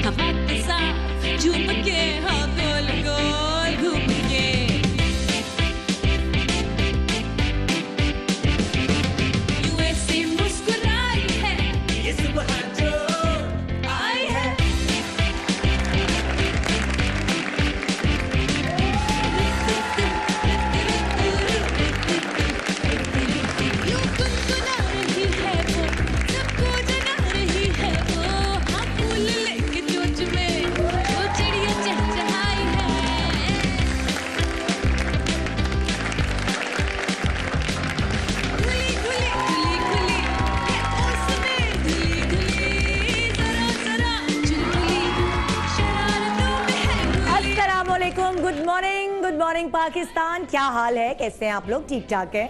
हवा के साथ झूम के हाँ गोल गोल घूम के यूएसए मुस्कुराई है ये सुबह जो आई है यूं गुनगुना रही है वो सबको जगा रही है वो हाँ फूल लेके चोंच में वो चिड़िया चहचहाई है खुली खुली खुली खुली ये उसमें धुली धुली जरा जरा चुलबुली शरारतों में है खुली। अस्सलामुअलैकुम, गुड मॉर्निंग पाकिस्तान। क्या हाल है, कैसे हैं आप लोग? ठीक ठाक है।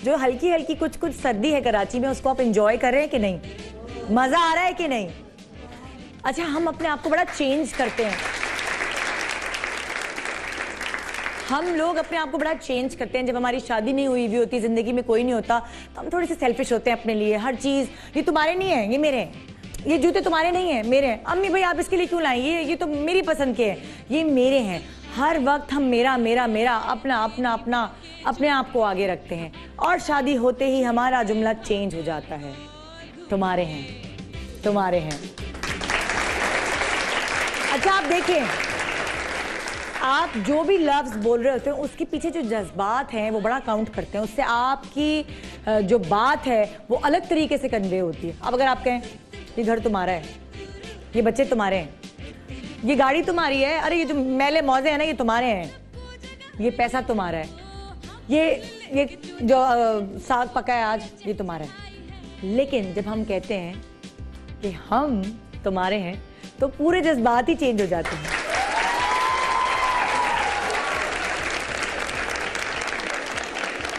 जो हल्की हल्की कुछ सर्दी है कराची में, उसको आप एंजॉय कर रहे हैं कि नहीं? मजा आ रहा है कि नहीं? अच्छा, हम अपने आप को बड़ा चेंज करते हैं, हम लोग अपने आप को बड़ा चेंज करते हैं। जब हमारी शादी नहीं हुई हुई होती, जिंदगी में कोई नहीं होता, तो हम थोड़े से सेल्फिश होते हैं अपने लिए। हर चीज, ये तुम्हारे नहीं है, ये मेरे हैं। ये जूते तुम्हारे नहीं है, मेरे हैं। अम्मी भाई आप इसके लिए क्यों लाए? ये तो मेरी पसंद के हैं, ये मेरे हैं। हर वक्त हम मेरा मेरा मेरा, अपना अपना अपना, अपने आप को आगे रखते हैं। और शादी होते ही हमारा जुमला चेंज हो जाता है, तुम्हारे हैं, तुम्हारे हैं। अच्छा, आप देखें, आप जो भी लफ्ज बोल रहे होते हैं, उसके पीछे जो जज्बात हैं वो बड़ा काउंट करते हैं। उससे आपकी जो बात है वो अलग तरीके से कन्वे होती है। अब अगर आप कहें ये घर तुम्हारा है, ये बच्चे तुम्हारे हैं, ये गाड़ी तुम्हारी है, अरे ये जो मैले मौजे हैं ना ये तुम्हारे हैं, ये पैसा तुम्हारा है, ये जो साग पका है आज ये तुम्हारा है। लेकिन जब हम कहते हैं कि हम तुम्हारे हैं, तो पूरे जज्बात ही चेंज हो जाते हैं।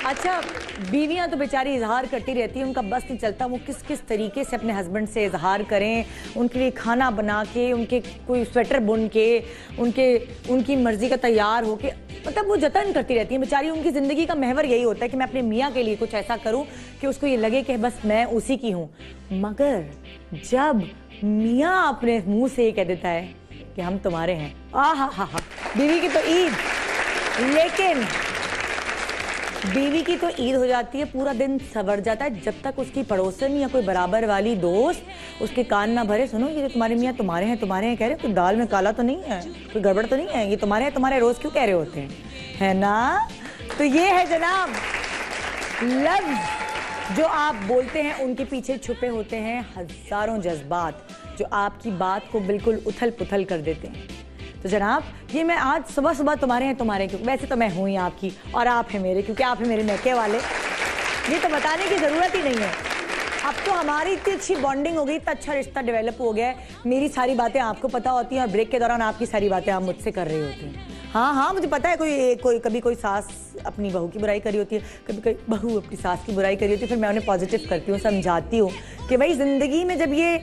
अच्छा, बीवियां तो बेचारी इजहार करती रहती हैं, उनका बस नहीं चलता वो किस किस तरीके से अपने हस्बैंड से इजहार करें। उनके लिए खाना बना के, उनके कोई स्वेटर बुन के, उनकी मर्जी का तैयार हो के, मतलब वो जतन करती रहती हैं बेचारी। उनकी ज़िंदगी का महवर यही होता है कि मैं अपने मियाँ के लिए कुछ ऐसा करूँ कि उसको ये लगे कि बस मैं उसी की हूँ। मगर जब मियाँ अपने मुँह से ये कह देता है कि हम तुम्हारे हैं, हा, बीवी की तो ईद। लेकिन बीवी की तो ईद हो जाती है, पूरा दिन सवर जाता है, जब तक उसकी पड़ोसन या कोई बराबर वाली दोस्त उसके कान ना भरे, सुनो ये तुम्हारे मियाँ तुम्हारे हैं कह रहे, कोई दाल में काला तो नहीं है, कोई गड़बड़ तो नहीं है, ये तुम्हारे हैं तुम्हारे रोज क्यों कह रहे होते हैं, है ना? तो ये है जनाब, लफ्ज जो आप बोलते हैं उनके पीछे छुपे होते हैं हजारों जज्बात, जो आपकी बात को बिल्कुल उथल पुथल कर देते हैं। तो जनाब, ये मैं आज सुबह तुम्हारे हैं तुम्हारे, क्योंकि वैसे तो मैं हूँ ही आपकी और आप हैं मेरे, क्योंकि आप हैं मेरे मैके वाले। ये तो बताने की ज़रूरत ही नहीं है। अब तो हमारी इतनी अच्छी बॉन्डिंग हो गई, इतना अच्छा रिश्ता डेवलप हो गया है, मेरी सारी बातें आपको पता होती हैं और ब्रेक के दौरान आपकी सारी बातें आप मुझसे कर रही होती हैं। हाँ, मुझे पता है, कभी कोई सास अपनी बहू की बुराई करी होती है, कभी बहू अपनी सास की बुराई करी होती है, फिर मैं उन्हें पॉजिटिव करती हूँ, समझाती हूँ कि भाई ज़िंदगी में जब ये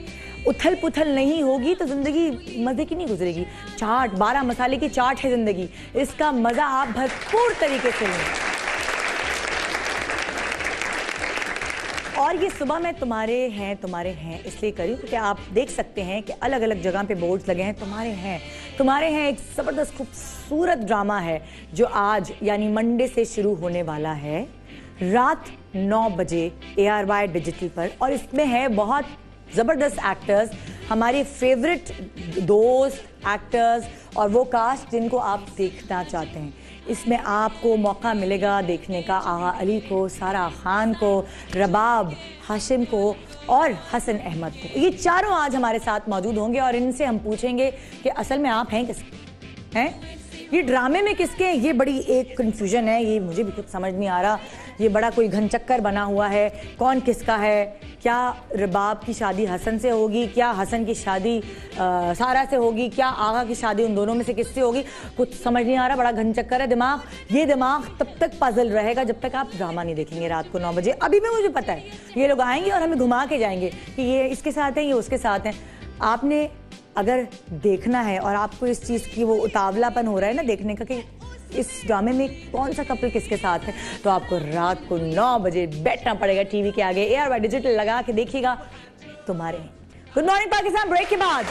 उथल पुथल नहीं होगी तो ज़िंदगी मज़े की नहीं गुजरेगी। चाट, 12 मसाले की चाट है ज़िंदगी, इसका मज़ा आप भरपूर तरीके से लें। और ये सुबह मैं तुम्हारे हैं इसलिए करी क्योंकि आप देख सकते हैं कि अलग अलग जगह पे बोर्ड्स लगे हैं, तुम्हारे हैं। एक ज़बरदस्त खूबसूरत ड्रामा है जो आज यानी मंडे से शुरू होने वाला है, रात 9 बजे ARY डिजिटल पर। और इसमें है बहुत ज़बरदस्त एक्टर्स, हमारे फेवरेट दोस्त एक्टर्स और वो कास्ट जिनको आप देखना चाहते हैं। इसमें आपको मौका मिलेगा देखने का आगा अली को, सारा खान को, रबाब, हाशिम को और हसन अहमद को। ये चारों आज हमारे साथ मौजूद होंगे और इनसे हम पूछेंगे कि असल में आप हैं किसके, हैं ये ड्रामे में किसके हैं। ये बड़ी एक कन्फ्यूजन है, ये मुझे भी कुछ समझ नहीं आ रहा, ये बड़ा कोई घनचक्कर बना हुआ है, कौन किसका है। क्या रबाब की शादी हसन से होगी, क्या हसन की शादी सारा से होगी, क्या आगा की शादी उन दोनों में से किससे होगी, कुछ समझ नहीं आ रहा, बड़ा घनचक्कर है दिमाग। ये दिमाग तब तक पजल रहेगा जब तक आप ड्रामा नहीं देखेंगे रात को 9 बजे। अभी भी मुझे पता है ये लोग आएंगे और हमें घुमा के जाएंगे कि ये इसके साथ हैं, ये उसके साथ हैं। आपने अगर देखना है और आपको इस चीज़ की वो उतावलापन हो रहा है ना देखने का कि इस ड्रामे में कौन सा कपल किसके साथ है, तो आपको रात को 9 बजे बैठना पड़ेगा टीवी के आगे, ARY डिजिटल लगा के देखिएगा तुम्हारे। गुड मॉर्निंग पाकिस्तान ब्रेक के बाद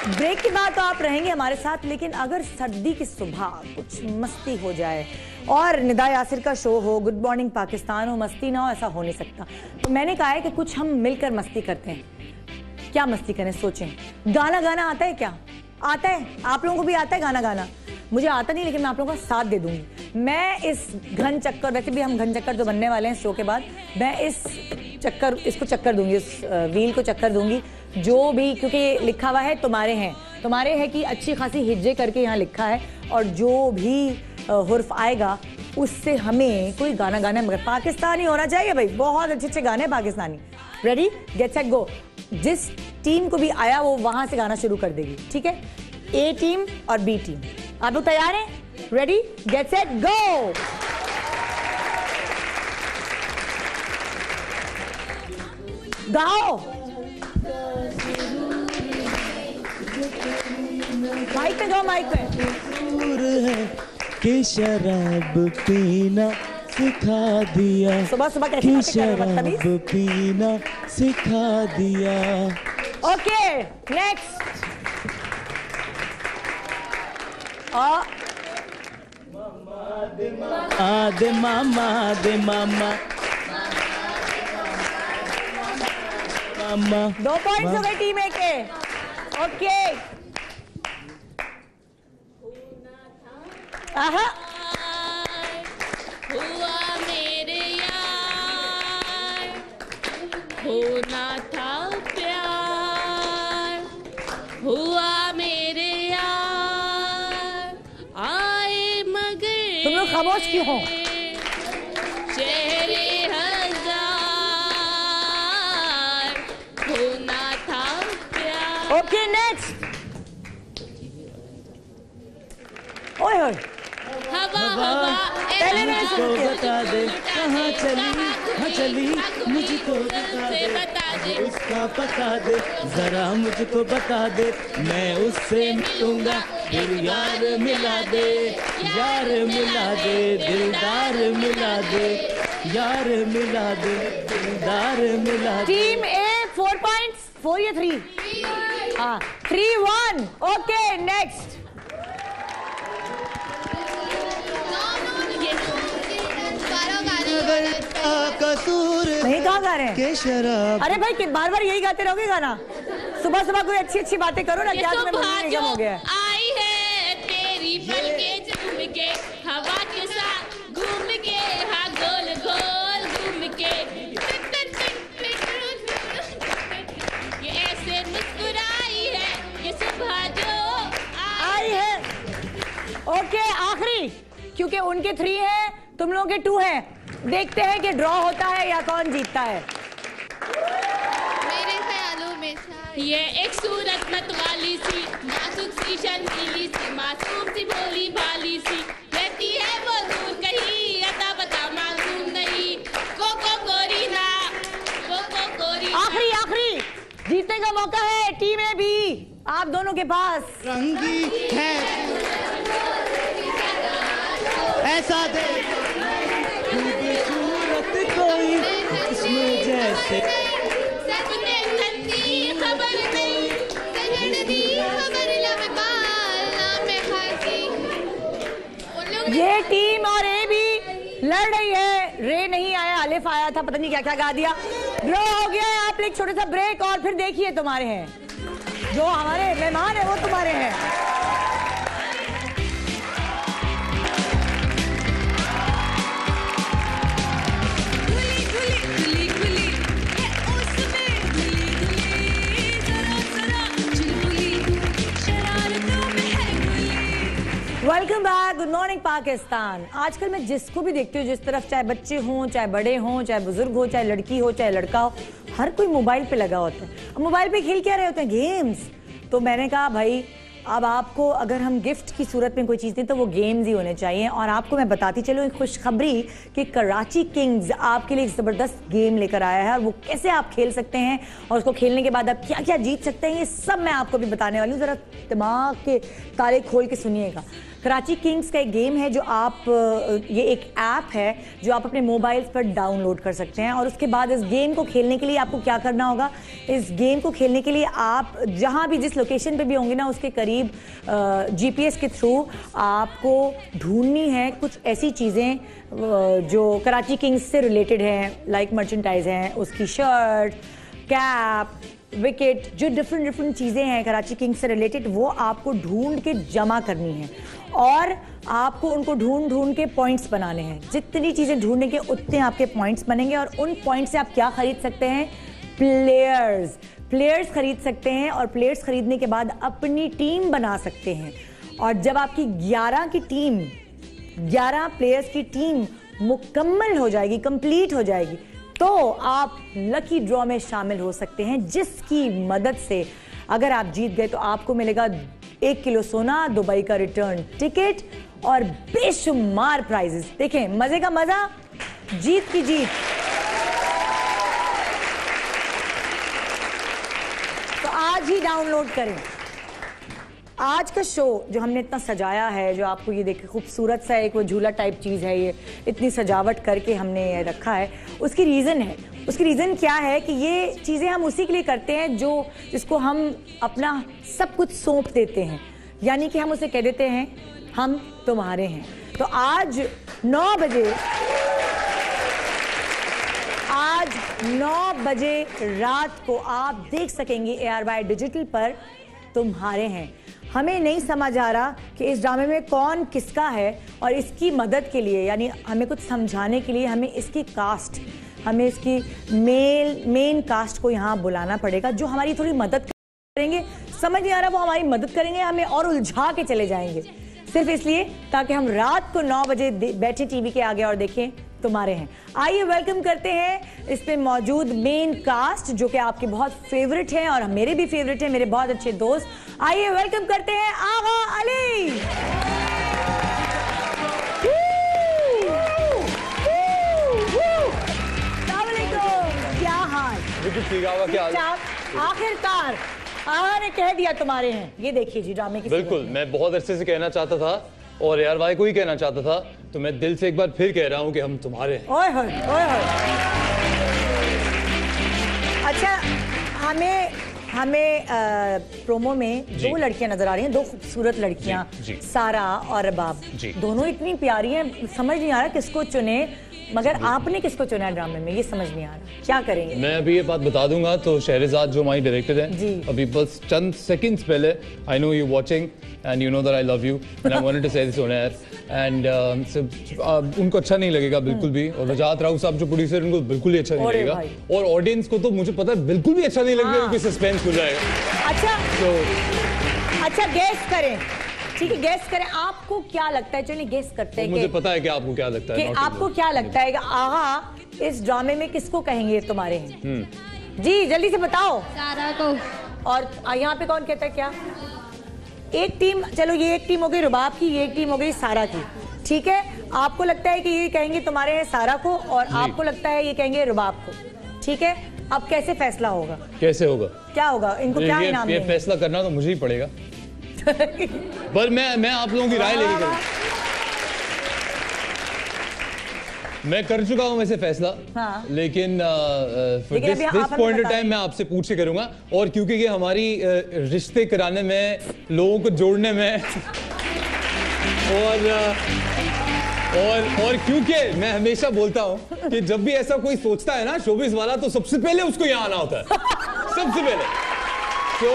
ब्रेक के बाद तो आप रहेंगे हमारे साथ, लेकिन अगर सर्दी की सुबह कुछ मस्ती हो जाए और निदा यासिर का शो हो, गुड मॉर्निंग पाकिस्तान हो, मस्ती ना हो, ऐसा हो नहीं सकता। तो मैंने कहा है कि कुछ हम मिलकर मस्ती करते हैं। क्या मस्ती करें, सोचें। गाना गाना आता है क्या? आता है? आप लोगों को भी आता है गाना गाना? मुझे आता नहीं, लेकिन मैं आप लोगों का साथ दे दूंगी। मैं इस घन चक्कर, वैसे भी हम घन चक्कर जो बनने वाले हैं शो के बाद, मैं इसको चक्कर दूंगी, इस व्हील को चक्कर दूंगी, जो भी, क्योंकि ये लिखा हुआ है तुम्हारे हैं कि अच्छी खासी हिज्जे करके यहाँ लिखा है, और जो भी हुर्फ आएगा उससे हमें कोई गाना गाना है, मगर पाकिस्तानी होना चाहिए भाई। बहुत अच्छे अच्छे गाने Pakistani. Ready, get set go. जिस टीम को भी आया वो वहां से गाना शुरू कर देगी, ठीक है? ए टीम और बी टीम, आप लोग तैयार हैं? Ready, get set go. गाओ, माइक पे गाओ, माइक पे। कि शराब पीना सिखा दिया, सुबह सुबह कैसे कि बातें कर रहे हो, शराब बदतमीज। पीना सिखा दिया। Okay, next. दे मामा दे मामा मामा। 2 पॉइंट्स हो गए टीम ए के। ओके, आहा, हुआ मेरे यार, होना था प्यार, हुआ मेरे यार, आए मगर तुम लोग खामोश क्यों हो? चेहरे हजार, होना था प्यार। Okay, next. ओए होए, हवा हवा पहले मैंने मुझको शुरू किया। बता दे कहाँ चली, मुझको बता दे, उसका पता दे, जरा मुझको बता दे, मैं उससे मिलूंगा, फिर यार मिला दे, यार मिला दे, दिलदार मिला दे, यार मिला दे, दिलदार मिला दे। टीम ए 4 पॉइंट्स, 4 या 3? हाँ, 3-1। Okay, next. कसूर नहीं, कहाँ गा रहे हैं? के शराब। अरे भाई, बार बार यही गाते रहोगे गाना? सुबह सुबह कोई अच्छी अच्छी बातें करो ना। क्या तुम्हें सुबह मम्मी जो निगम हो गया है? आई है तेरी पलके झूम के, हवा के साथ घूम के, हाँ गोल गोल घूम के, ये ऐसे मुस्कुराई है, ये सुबह जो आई है। ओके, आखिरी, क्योंकि उनके 3 हैं, तुम लोगों के 2 हैं। देखते हैं कि ड्रॉ होता है या कौन जीतता है। मेरे ख्यालों में ये एक सूरत मत वाली सी, नाजुक सी, शर्मीली सी, मासूम सी, भोली भाली सी, रहती है वो दूर कहीं, अता पता मालूम नहीं, कोको कोरी ना, कोको कोरी ना। आखिरी जीतने का मौका है टीम ए भी, आप दोनों के पास। रंगी है ऐसा दे खूबसूरत कोई इसमें जैसे, सबने ठंडी खबर नहीं, सजनदी खबर लहबाला में खासी। ये टीम और ए भी लड़ रही है। रे नहीं आया, अलिफ आया था, पता नहीं क्या क्या गा दिया। ड्रॉ हो गया है। आप एक छोटा सा ब्रेक और फिर देखिए तुम्हारे हैं, जो हमारे मेहमान है वो तुम्हारे हैं। Welcome back, good morning Pakistan. आजकल मैं जिसको भी देखती हूँ, जिस तरफ, चाहे बच्चे हों, चाहे बड़े हों, चाहे बुजुर्ग हो, चाहे लड़की हो, चाहे लड़का हो, हर कोई मोबाइल पे लगा होता है। अब मोबाइल पे खेल क्या रहे होते हैं? गेम्स। तो मैंने कहा भाई, अब आपको अगर हम गिफ्ट की सूरत में कोई चीज़ दें तो वो गेम्स ही होने चाहिए। और आपको मैं बताती चलूँ एक खुशखबरी कि कराची किंग्स आपके लिए एक ज़बरदस्त गेम लेकर आया है, और वो कैसे आप खेल सकते हैं और उसको खेलने के बाद आप क्या क्या जीत सकते हैं, ये सब मैं आपको भी बताने वाली हूँ। ज़रा दिमाग के ताले खोल के सुनिएगा। कराची किंग्स का एक गेम है जो आप ये एक ऐप है जो आप अपने मोबाइल पर डाउनलोड कर सकते हैं। और उसके बाद इस गेम को खेलने के लिए आपको क्या करना होगा, इस गेम को खेलने के लिए आप जहां भी जिस लोकेशन पे भी होंगे ना उसके करीब GPS के थ्रू आपको ढूंढनी है कुछ ऐसी चीज़ें जो कराची किंग्स से रिलेटेड हैं, लाइक मर्चेंटाइज हैं, उसकी शर्ट, कैप, विकेट, जो डिफरेंट चीज़ें हैं कराची किंग्स से रिलेटेड, वो आपको ढूंढ के जमा करनी है और आपको उनको ढूंढ के पॉइंट्स बनाने हैं। जितनी चीज़ें ढूंढेंगे उतने आपके पॉइंट्स बनेंगे और उन पॉइंट्स से आप क्या खरीद सकते हैं, प्लेयर्स खरीद सकते हैं और प्लेयर्स खरीदने के बाद अपनी टीम बना सकते हैं। और जब आपकी 11 प्लेयर्स की टीम मुकम्मल हो जाएगी, कंप्लीट हो जाएगी, तो आप लकी ड्रॉ में शामिल हो सकते हैं, जिसकी मदद से अगर आप जीत गए तो आपको मिलेगा 1 किलो सोना, दुबई का रिटर्न टिकट और बेशुमार प्राइजेस। देखें, मजे का मजा, जीत की जीत। तो आज ही डाउनलोड करें। आज का शो जो हमने इतना सजाया है, जो आपको ये देखे खूबसूरत सा एक वो झूला टाइप चीज़ है, ये इतनी सजावट करके हमने रखा है, उसकी रीज़न क्या है कि ये चीज़ें हम उसी के लिए करते हैं जिसको हम अपना सब कुछ सौंप देते हैं, यानी कि हम उसे कह देते हैं हम तुम्हारे हैं। तो आज 9 बजे रात को आप देख सकेंगे ARY डिजिटल पर तुम्हारे हैं। हमें नहीं समझ आ रहा कि इस ड्रामे में कौन किसका है और इसकी मदद के लिए, यानी हमें कुछ समझाने के लिए हमें इसकी मेन कास्ट को यहाँ बुलाना पड़ेगा, जो हमारी थोड़ी मदद करेंगे। समझ नहीं आ रहा वो हमारी मदद करेंगे, हमें और उलझा के चले जाएंगे, सिर्फ इसलिए ताकि हम रात को 9 बजे बैठे टीवी के आगे और देखें तुम्हारे हैं। आइए वेलकम करते हैं इस पे मौजूद मेन कास्ट, जो कि आपके बहुत फेवरेट हैं और मेरे भी फेवरेट हैं, मेरे बहुत अच्छे दोस्त। आइए वेलकम करते हैं आगा अली। क्या हाल? आखिरकार आगा ने कह दिया तुम्हारे हैं। ये देखिए जी ड्रामे की। बिल्कुल, मैं बहुत अरसे से कहना चाहता था और ARY को ही कहना चाहता था, तो मैं दिल से एक बार फिर कह रहा हूँ कि हम तुम्हारे हैं। ओए होए। अच्छा, हमें प्रोमो में 2 लड़कियां नजर आ रही हैं, 2 खूबसूरत लड़कियां, सारा और रबाब। दोनों इतनी प्यारी हैं, समझ नहीं आ रहा किसको चुने, मगर आपने किसको चुना ड्रामे में, ये समझ नहीं आ रहा। क्या करेंगे? मैं अभी ये बात बता दूंगा। तो शहरजाद जो हमारी डायरेक्टर हैं, अभी बस चंद सेकंड्स पहले, I know you watching and you know that I love you and I wanted to say this on air and उनको अच्छा नहीं लगेगा बिल्कुल भी, और रजात राव साहब जो प्रोड्यूसर, उनको बिल्कुल ही अच्छा नहीं लगेगा, और ऑडियंस को तो मुझे पता है बिल्कुल भी अच्छा नहीं लगेगा, क्योंकि सस्पेंस हो जाएगा। अच्छा गेस करें, ठीक है, गेस करें, आपको क्या लगता है? चलिए गेस करते हैं। मुझे पता है कि आपको क्या लगता है, कि आपको क्या लगता है कि आगा इस ड्रामे में किसको कहेंगे तुम्हारे हैं? जी जल्दी से बताओ। सारा को। और यहाँ पे कौन कहता है क्या? एक टीम, चलो ये एक टीम हो गई रुबाब की, ये एक टीम हो गई सारा की, ठीक है। आपको लगता है कि ये कहेंगे तुम्हारे हैं सारा को, और आपको लगता है ये कहेंगे रुबाब को, ठीक है। अब कैसे फैसला होगा? कैसे होगा? क्या होगा? इनको क्या इनाम ये फैसला करना तो मुझे ही पड़ेगा। पर मैं आप लोगों की राय लेके करूं। मैं कर चुका हूं वैसे फैसला, लेकिन दिस पॉइंट ऑफ टाइम मैं आपसे पूछ के करूंगा। और क्योंकि ये हमारी रिश्ते कराने में, लोगों को जोड़ने में और क्योंकि मैं हमेशा बोलता हूं कि जब भी ऐसा कोई सोचता है ना शोबिस वाला, तो सबसे पहले उसको यहां आना होता है। सबसे पहले तो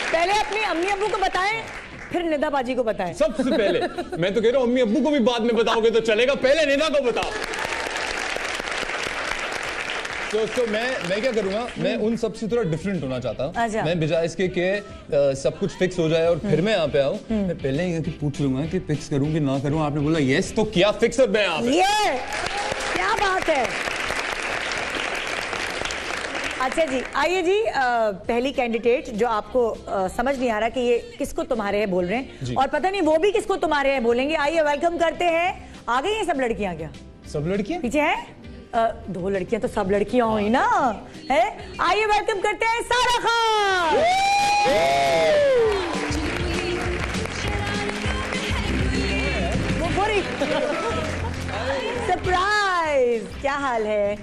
पहले अपनी अम्मी अब्बू को बताएं, फिर निदा बाजी को बताएं। सबसे पहले मैं तो कह रहा हूं अम्मी अब्बू को भी बाद में बताओगे तो चलेगा, पहले निदा को बताओ। तो मैं क्या करूंगा, मैं उन सबसे थोड़ा डिफरेंट होना चाहता हूं। मैं बजाय इसके कि सब कुछ फिक्स हो जाए और फिर मैं यहाँ पे आऊं, मैं पहले ही पूछ लूंगा कि फिक्स करूं कि ना करूं। आपने बोला यस, तो क्या फिक्स है? मैं यहाँ पे। ये क्या बात है। अच्छा जी, आइए जी, पहली कैंडिडेट जो आपको समझ नहीं आ रहा कि ये किसको तुम्हारे है बोल रहे हैं, और पता नहीं वो भी किसको तुम्हारे है बोलेंगे। आइए वेलकम करते हैं। आ गई हैं सब लड़कियां? क्या सब लड़कियां पीछे है? 2 लड़कियां तो सब लड़कियां हुई ना, है। आइए वेलकम करते हैं सारा खान। हाल है?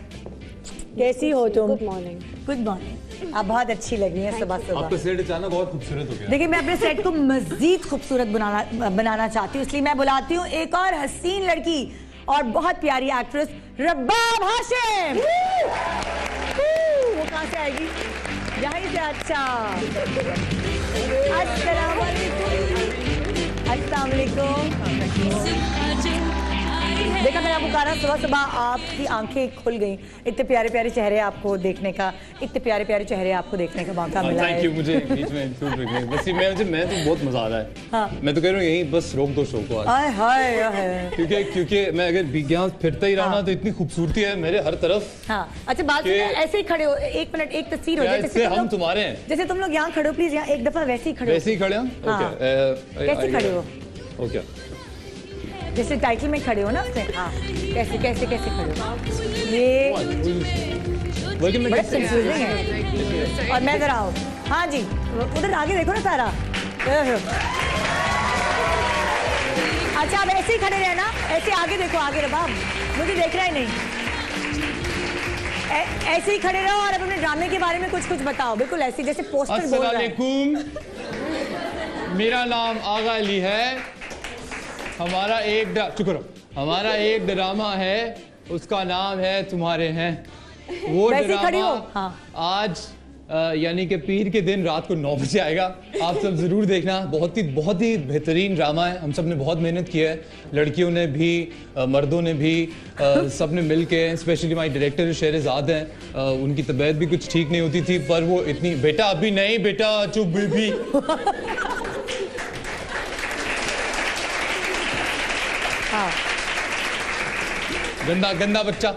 कैसी हो तुम? Good morning. Good morning. आप बहुत अच्छी लग रही हैं सुबह सुबह। आपका सेट अचानक और खूबसूरत हो गया। देखिए मैं अपने सेट को मजीद खूबसूरत बनाना चाहती हूँ, इसलिए मैं बुलाती हूँ एक और हसीन लड़की और बहुत प्यारी एक्ट्रेस रबाब हाशिम। वो कहाँ से आएगी? यहीं से। अच्छा, अस्सलाम वालेकुम। देखा मैंने आपको कहा सुबह सुबह आपकी आंखें खुल गई, इतने प्यारे प्यारे चेहरे आपको देखने का, इतने प्यारे प्यारे चेहरे आपको देखने का मौका मिला है। थैंक यू, मुझे बीच में इंक्लूड करने वैसे मैं तो बहुत मजा आ रहा है। हाँ। मैं तो कह रहा हूँ यहीं बस रोक दो शो को आज। हाय हाय क्योंकि मैं अगर यहाँ फिरता ही रहा ना तो इतनी खूबसूरती है मेरे हर तरफ। हाँ अच्छा, बात ऐसे ही खड़े हो, एक मिनट एक तस्वीर हो जाए जैसे हम तुम्हारे हैं। जैसे तुम लोग यहाँ खड़े हो, प्लीज यहाँ एक दफा वैसे ही खड़े हो। वैसे ही खड़े हैं? हाँ। कैसे खड़े हो? ओके, जैसे टाइटल में खड़े हो ना उसमें। हाँ, कैसे कैसे कैसे खड़े हो? ये बड़े कंफ्यूजिंग है। और मैं जरा हूँ। हाँ जी, उधर आगे देखो ना सारा। अच्छा, अब ऐसे ही खड़े रहना, ऐसे आगे देखो, आगे रबाब मुझे देख रहा ही नहीं। ऐसे ही खड़े रहो और अब अपने ड्रामे के बारे में कुछ बताओ, बिल्कुल ऐसे जैसे पोस्टर बोल रहा है। अस्सलामुअलैकुम, मेरा नाम आगा अली है। हमारा एक ड्रामा है, उसका नाम है तुम्हारे हैं। वो ड्रामा आज यानी कि पीर के दिन रात को 9 बजे आएगा। आप सब जरूर देखना, बहुत ही बेहतरीन ड्रामा है। हम सब ने बहुत मेहनत की है, लड़कियों ने भी, मर्दों ने भी, सब ने मिल के। स्पेशली हमारी डायरेक्टर शहरजाद हैं, उनकी तबीयत भी कुछ ठीक नहीं होती थी, पर वो इतनी बेटा अभी नहीं, बेटा चुप बेबी। हाँ। गंदा बच्चा,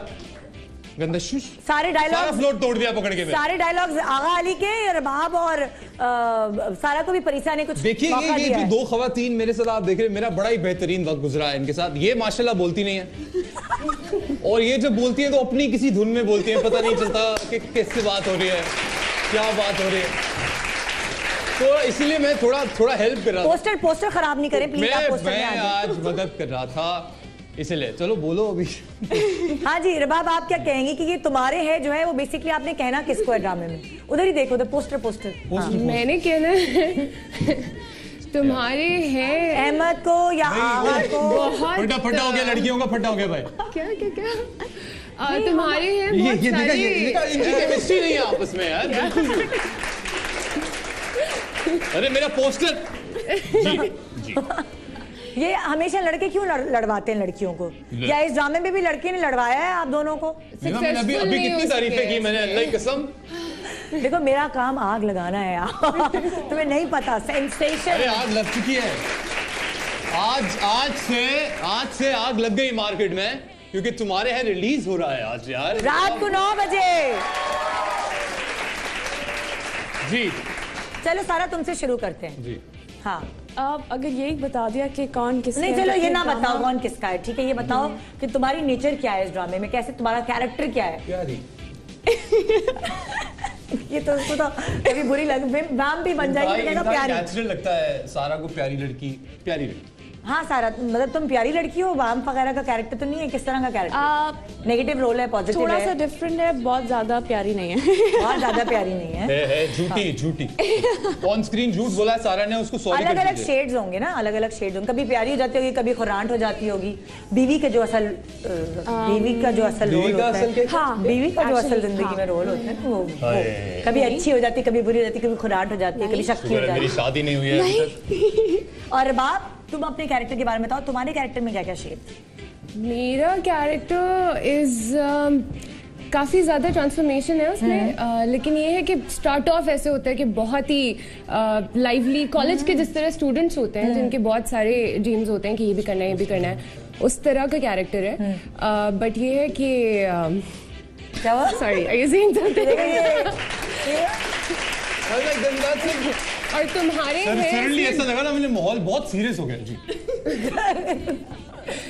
गंदा शुश। सारे डायलॉग, सारा फ्लोर तोड़ दिया पकड़ के। सारे डायलॉग्स आगा अली के, रबाब और सारा को भी परिसा ने कुछ देखिए ये जो दो खवातीन मेरे साथ आप देख रहे हैं, मेरा बड़ा ही बेहतरीन वक्त गुजरा है इनके साथ। ये माशाल्लाह बोलती नहीं है और ये जब बोलती है तो अपनी किसी धुन में बोलती है, पता नहीं चलता कि किससे बात हो रही है, क्या बात हो रही है। तो इसीलिए मैं थोड़ा हेल्प कर रहा था। पोस्टर खराब नहीं करें प्लीज। मैं आज मदद कर रहा था इसलिए। चलो बोलो अभी। हाँ जी रबाब, आप क्या कहेंगे कि ये तुम्हारे है जो है वो बेसिकली आपने कहना किसको है ड्रामे में? उधर ही देखो, उधर पोस्टर। मैंने कहना है तुम्हारे हैं अहमद को या आगा को। फटा हो गया, लड़कियों का फटा हो गया भाई। क्या तुम्हारे हैं बहुत सारे। इनकी केमिस्ट्री नहीं है आपस में यार, बिल्कुल। अरे मेरा पोस्टर जी। ये हमेशा लड़के क्यों लड़वाते हैं लड़कियों को? या इस ड्रामे में भी लड़के ने लड़वाया है आप दोनों को? अभी कितनी तारीफें की मैंने, अल्लाह की कसम। देखो मेरा काम आग लगाना है यार। तुम्हें नहीं पता, सेंसेशन। अरे आग लग चुकी है, आज से आग लग गई मार्केट में, क्योंकि तुम्हारे यहाँ रिलीज हो रहा है आज यार, रात को 9 बजे जी। चलो सारा तुमसे शुरू करते हैं जी। हाँ, आप अगर यही बता दिया कि कौन किसका नहीं, चलो ये ना बताओ कौन किसका है, ठीक है? ये बताओ कि तुम्हारी नेचर क्या है इस ड्रामे में, कैसे तुम्हारा कैरेक्टर क्या है? प्यारी। ये तो उसको तो कभी बुरी नाम भी बन जाएगी, प्यारी। नेचुरल लगता है सारा को, प्यारी लड़की। हाँ सारा, मतलब तुम प्यारी लड़की हो, वाम वगैरह का कैरेक्टर तो नहीं है? किस तरह का कैरेक्टर? नेगेटिव रोल है, पॉजिटिव है? थोड़ा सा डिफरेंट है, बहुत ज्यादा प्यारी नहीं है। बहुत ज्यादा प्यारी नहीं है, झूठी। ऑन स्क्रीन झूठ बोला है सारा ने, उसको सॉरी। अलग अलग शेड्स होंगे ना, अलग अलग शेड्स होंगे, कभी प्यारी हो जाती होगी, कभी खुरांट हो जाती होगी। बीवी का जो असल रोल होता है, हाँ बीवी का जो असल जिंदगी में रोल होता है वो कभी अच्छी हो जाती है, कभी बुरी हो जाती है, कभी खुरांट हो जाती है, कभी शक्की हो जाती है। मेरी शादी नहीं हुई है। और बाप, तुम अपने कैरेक्टर के बारे में बताओ, तुम्हारे कैरेक्टर में क्या क्या शेड? मेरा कैरेक्टर इज काफ़ी ज़्यादा ट्रांसफॉर्मेशन है उसमें, लेकिन ये है कि स्टार्ट ऑफ ऐसे होता है कि बहुत ही लाइवली कॉलेज के जिस तरह स्टूडेंट्स होते हैं जिनके बहुत सारे ड्रीम्स होते हैं कि ये भी करना है, ये भी करना है, उस तरह का कैरेक्टर है। बट ये है कि क्या हुआ? Sorry, I saying something. और तुम्हारे सडनली ऐसा लगा ना, मुझे माहौल बहुत सीरियस हो गया जी।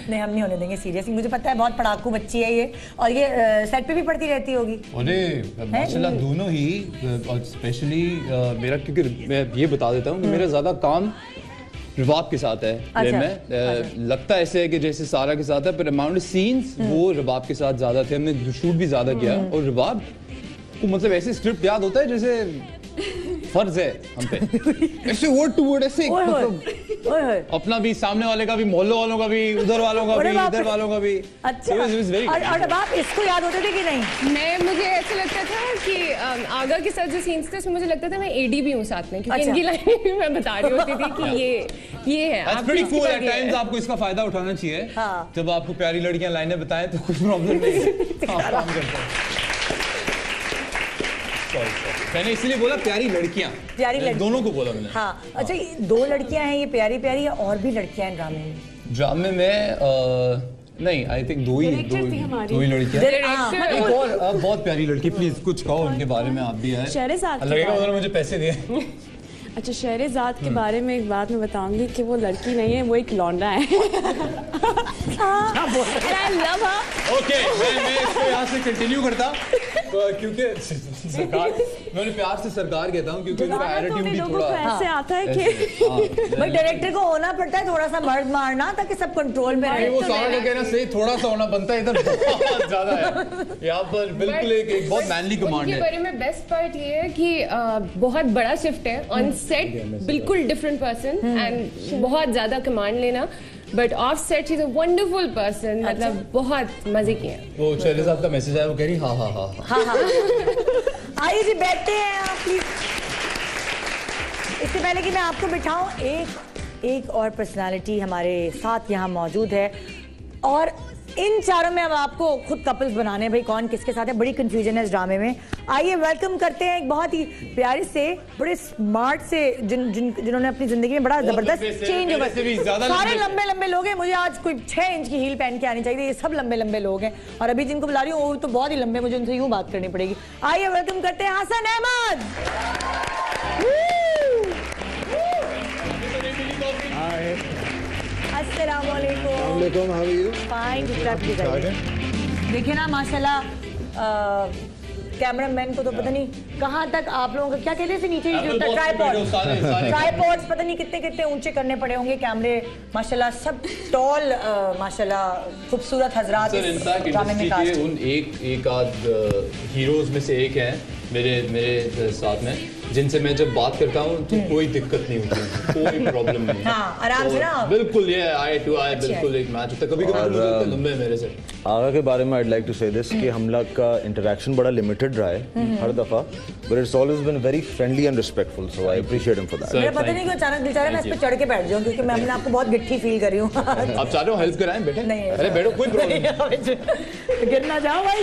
नहीं, हम नहीं होने देंगे सीरियस, मुझे पता है बहुत पढ़ाकू बच्ची है ये, और ये सेट पे भी पढ़ती रहती होगी। अरे माशाल्लाह दोनों ही, और स्पेशली मेरा, क्योंकि मैं ये बता देता हूँ कि मेरा ज्यादा काम रिबाब के साथ है फिल्म में। लगता ऐसे है कि जैसे सारा के साथ है, पर अमाउंट ऑफ सीन्स वो रिबाब के साथ ज्यादा थे, हमने शूट भी ज्यादा किया। और रिबाब को मतलब ऐसे स्क्रिप्ट याद होता है जैसे फर्ज है हम पे, ऐसे वर्ड टू वर्ड ऐसे अपना भी, सामने वाले का भी, मोहल्ले वालों का भी, उधर वालों का भी, इधर वालों का भी। अच्छा, और आप इसको याद होते थे कि नहीं? मुझे ऐसा लगता था कि आगा के साथ जो सीन्स थे उसमें मुझे लगता था मैं एडी भी हूँ साथ में, क्योंकि इनकी लाइनें भी मैं बता रही होती थी कि ये है। That's pretty cool. At times आपको इसका फायदा उठाना चाहिए। जब आपको प्यारी लड़कियां लाइनें बताएं तो कुछ प्रॉब्लम नहीं है, आप काम करते हैं। मैंने इसलिए बोला प्यारी लड़कियां, दोनों को बोला मैंने। हाँ, अच्छा, 2 लड़कियां हैं ये प्यारी प्यारी, या और भी लड़कियां हैं ड्रामे में? ड्रामे में नहीं, आई थिंक 2 ही लड़कियां। एक और बहुत प्यारी लड़की, प्लीज कुछ कहो उनके बारे में आप भी है। लगेगा उन्होंने मुझे पैसे दिए। अच्छा, शहरेज़ाद के बारे में एक बात मैं बताऊंगी कि वो लड़की नहीं है, वो एक लौंडा है। ओके, मैं इसको यहाँ से कंटिन्यू करता क्योंकि सरकार, मैंने प्यार से सरकार कहता हूँ क्योंकि उनका एटीट्यूड भी थोड़ा ऐसे आता है कि भाई डायरेक्टर को होना पड़ता है थोड़ा सा मर्द मारना ताकि सब कंट्रोल में रहे। वो सारा का कहना सही, थोड़ा सा होना बनता है, इधर बहुत ज्यादा है यहाँ पर। बिल्कुल एक बहुत मैनली कमांड है। बारे में बेस्ट पार्ट ये है कि बहुत बड़ा शिफ्ट है ऑन सेट, बिल्कुल डिफरेंट पर्सन एंड बहुत ज्यादा कमांड लेना, but of set is a wonderful person. मतलब बहुत मजे किए। वो शहरेज़ाद का मैसेज आया, वो कह रही हाँ। आइए जी, बैठते हैं आप प्लीज। इससे पहले कि मैं आपको बिठाऊं, एक और पर्सनालिटी हमारे साथ यहाँ मौजूद है, और इन चारों में अब आपको खुद कपल्स बनाने, भाई कौन किसके साथ है, बड़ी कंफ्यूजन है इस ड्रामे में। आइए वेलकम करते हैं एक बहुत ही प्यारे से, बड़े स्मार्ट से, जिन्होंने अपनी जिंदगी में बड़ा जबरदस्त चेंज ओवर। सारे लंबे लंबे लोग हैं, मुझे आज कोई 6 इंच की हील पहन के आनी चाहिए, ये सब लंबे लंबे लोग हैं, और अभी जिनको बुला रही हूँ वो तो बहुत ही लंबे, मुझे उनसे यूं बात करनी पड़ेगी। आइए वेलकम करते हैं हसन अहमद। अस्सलामुअलैकुम, हाउ आर यू? फाइन। देखिए ना माशाल्लाह, कैमरामैन को तो पता नहीं कहाँ तक आप लोगों का, क्या कहते थे नीचे, ट्राइपॉड्स पता नहीं कितने ऊंचे करने पड़े होंगे कैमरे। माशाल्लाह सब टॉल, माशाल्लाह खूबसूरत हजरात ड्रामे में कास्ट। उन एक आध हीरोज में से एक है मेरे साथ में, जिनसे मैं जब बात करता हूँ तो कोई दिक्कत नहीं होती, कोई प्रॉब्लम नहीं है। हाँ, आराम से ना, बिल्कुल ये आई टू आई बिल्कुल एक मैच होता है। कभी लंबे मेरे से। आगा के बारे में I'd like to say this कि हम लोग का इंटरेक्शन बड़ा लिमिटेड रहा है हर दफा, but it's always been very friendly and respectful, so I appreciate him for that. मेरा पता नहीं क्यों अचानक बेचारा मैं इस पे चढ़ के बैठ जाऊँ, क्योंकि मैं अपने आप को बहुत गिट्ठी फील कर रही हूँ। आप चाह रहे हो हेल्प कराएं बेटे? नहीं, अरे बैठो, कोई प्रॉब्लम नहीं। गिरना जाओ भाई,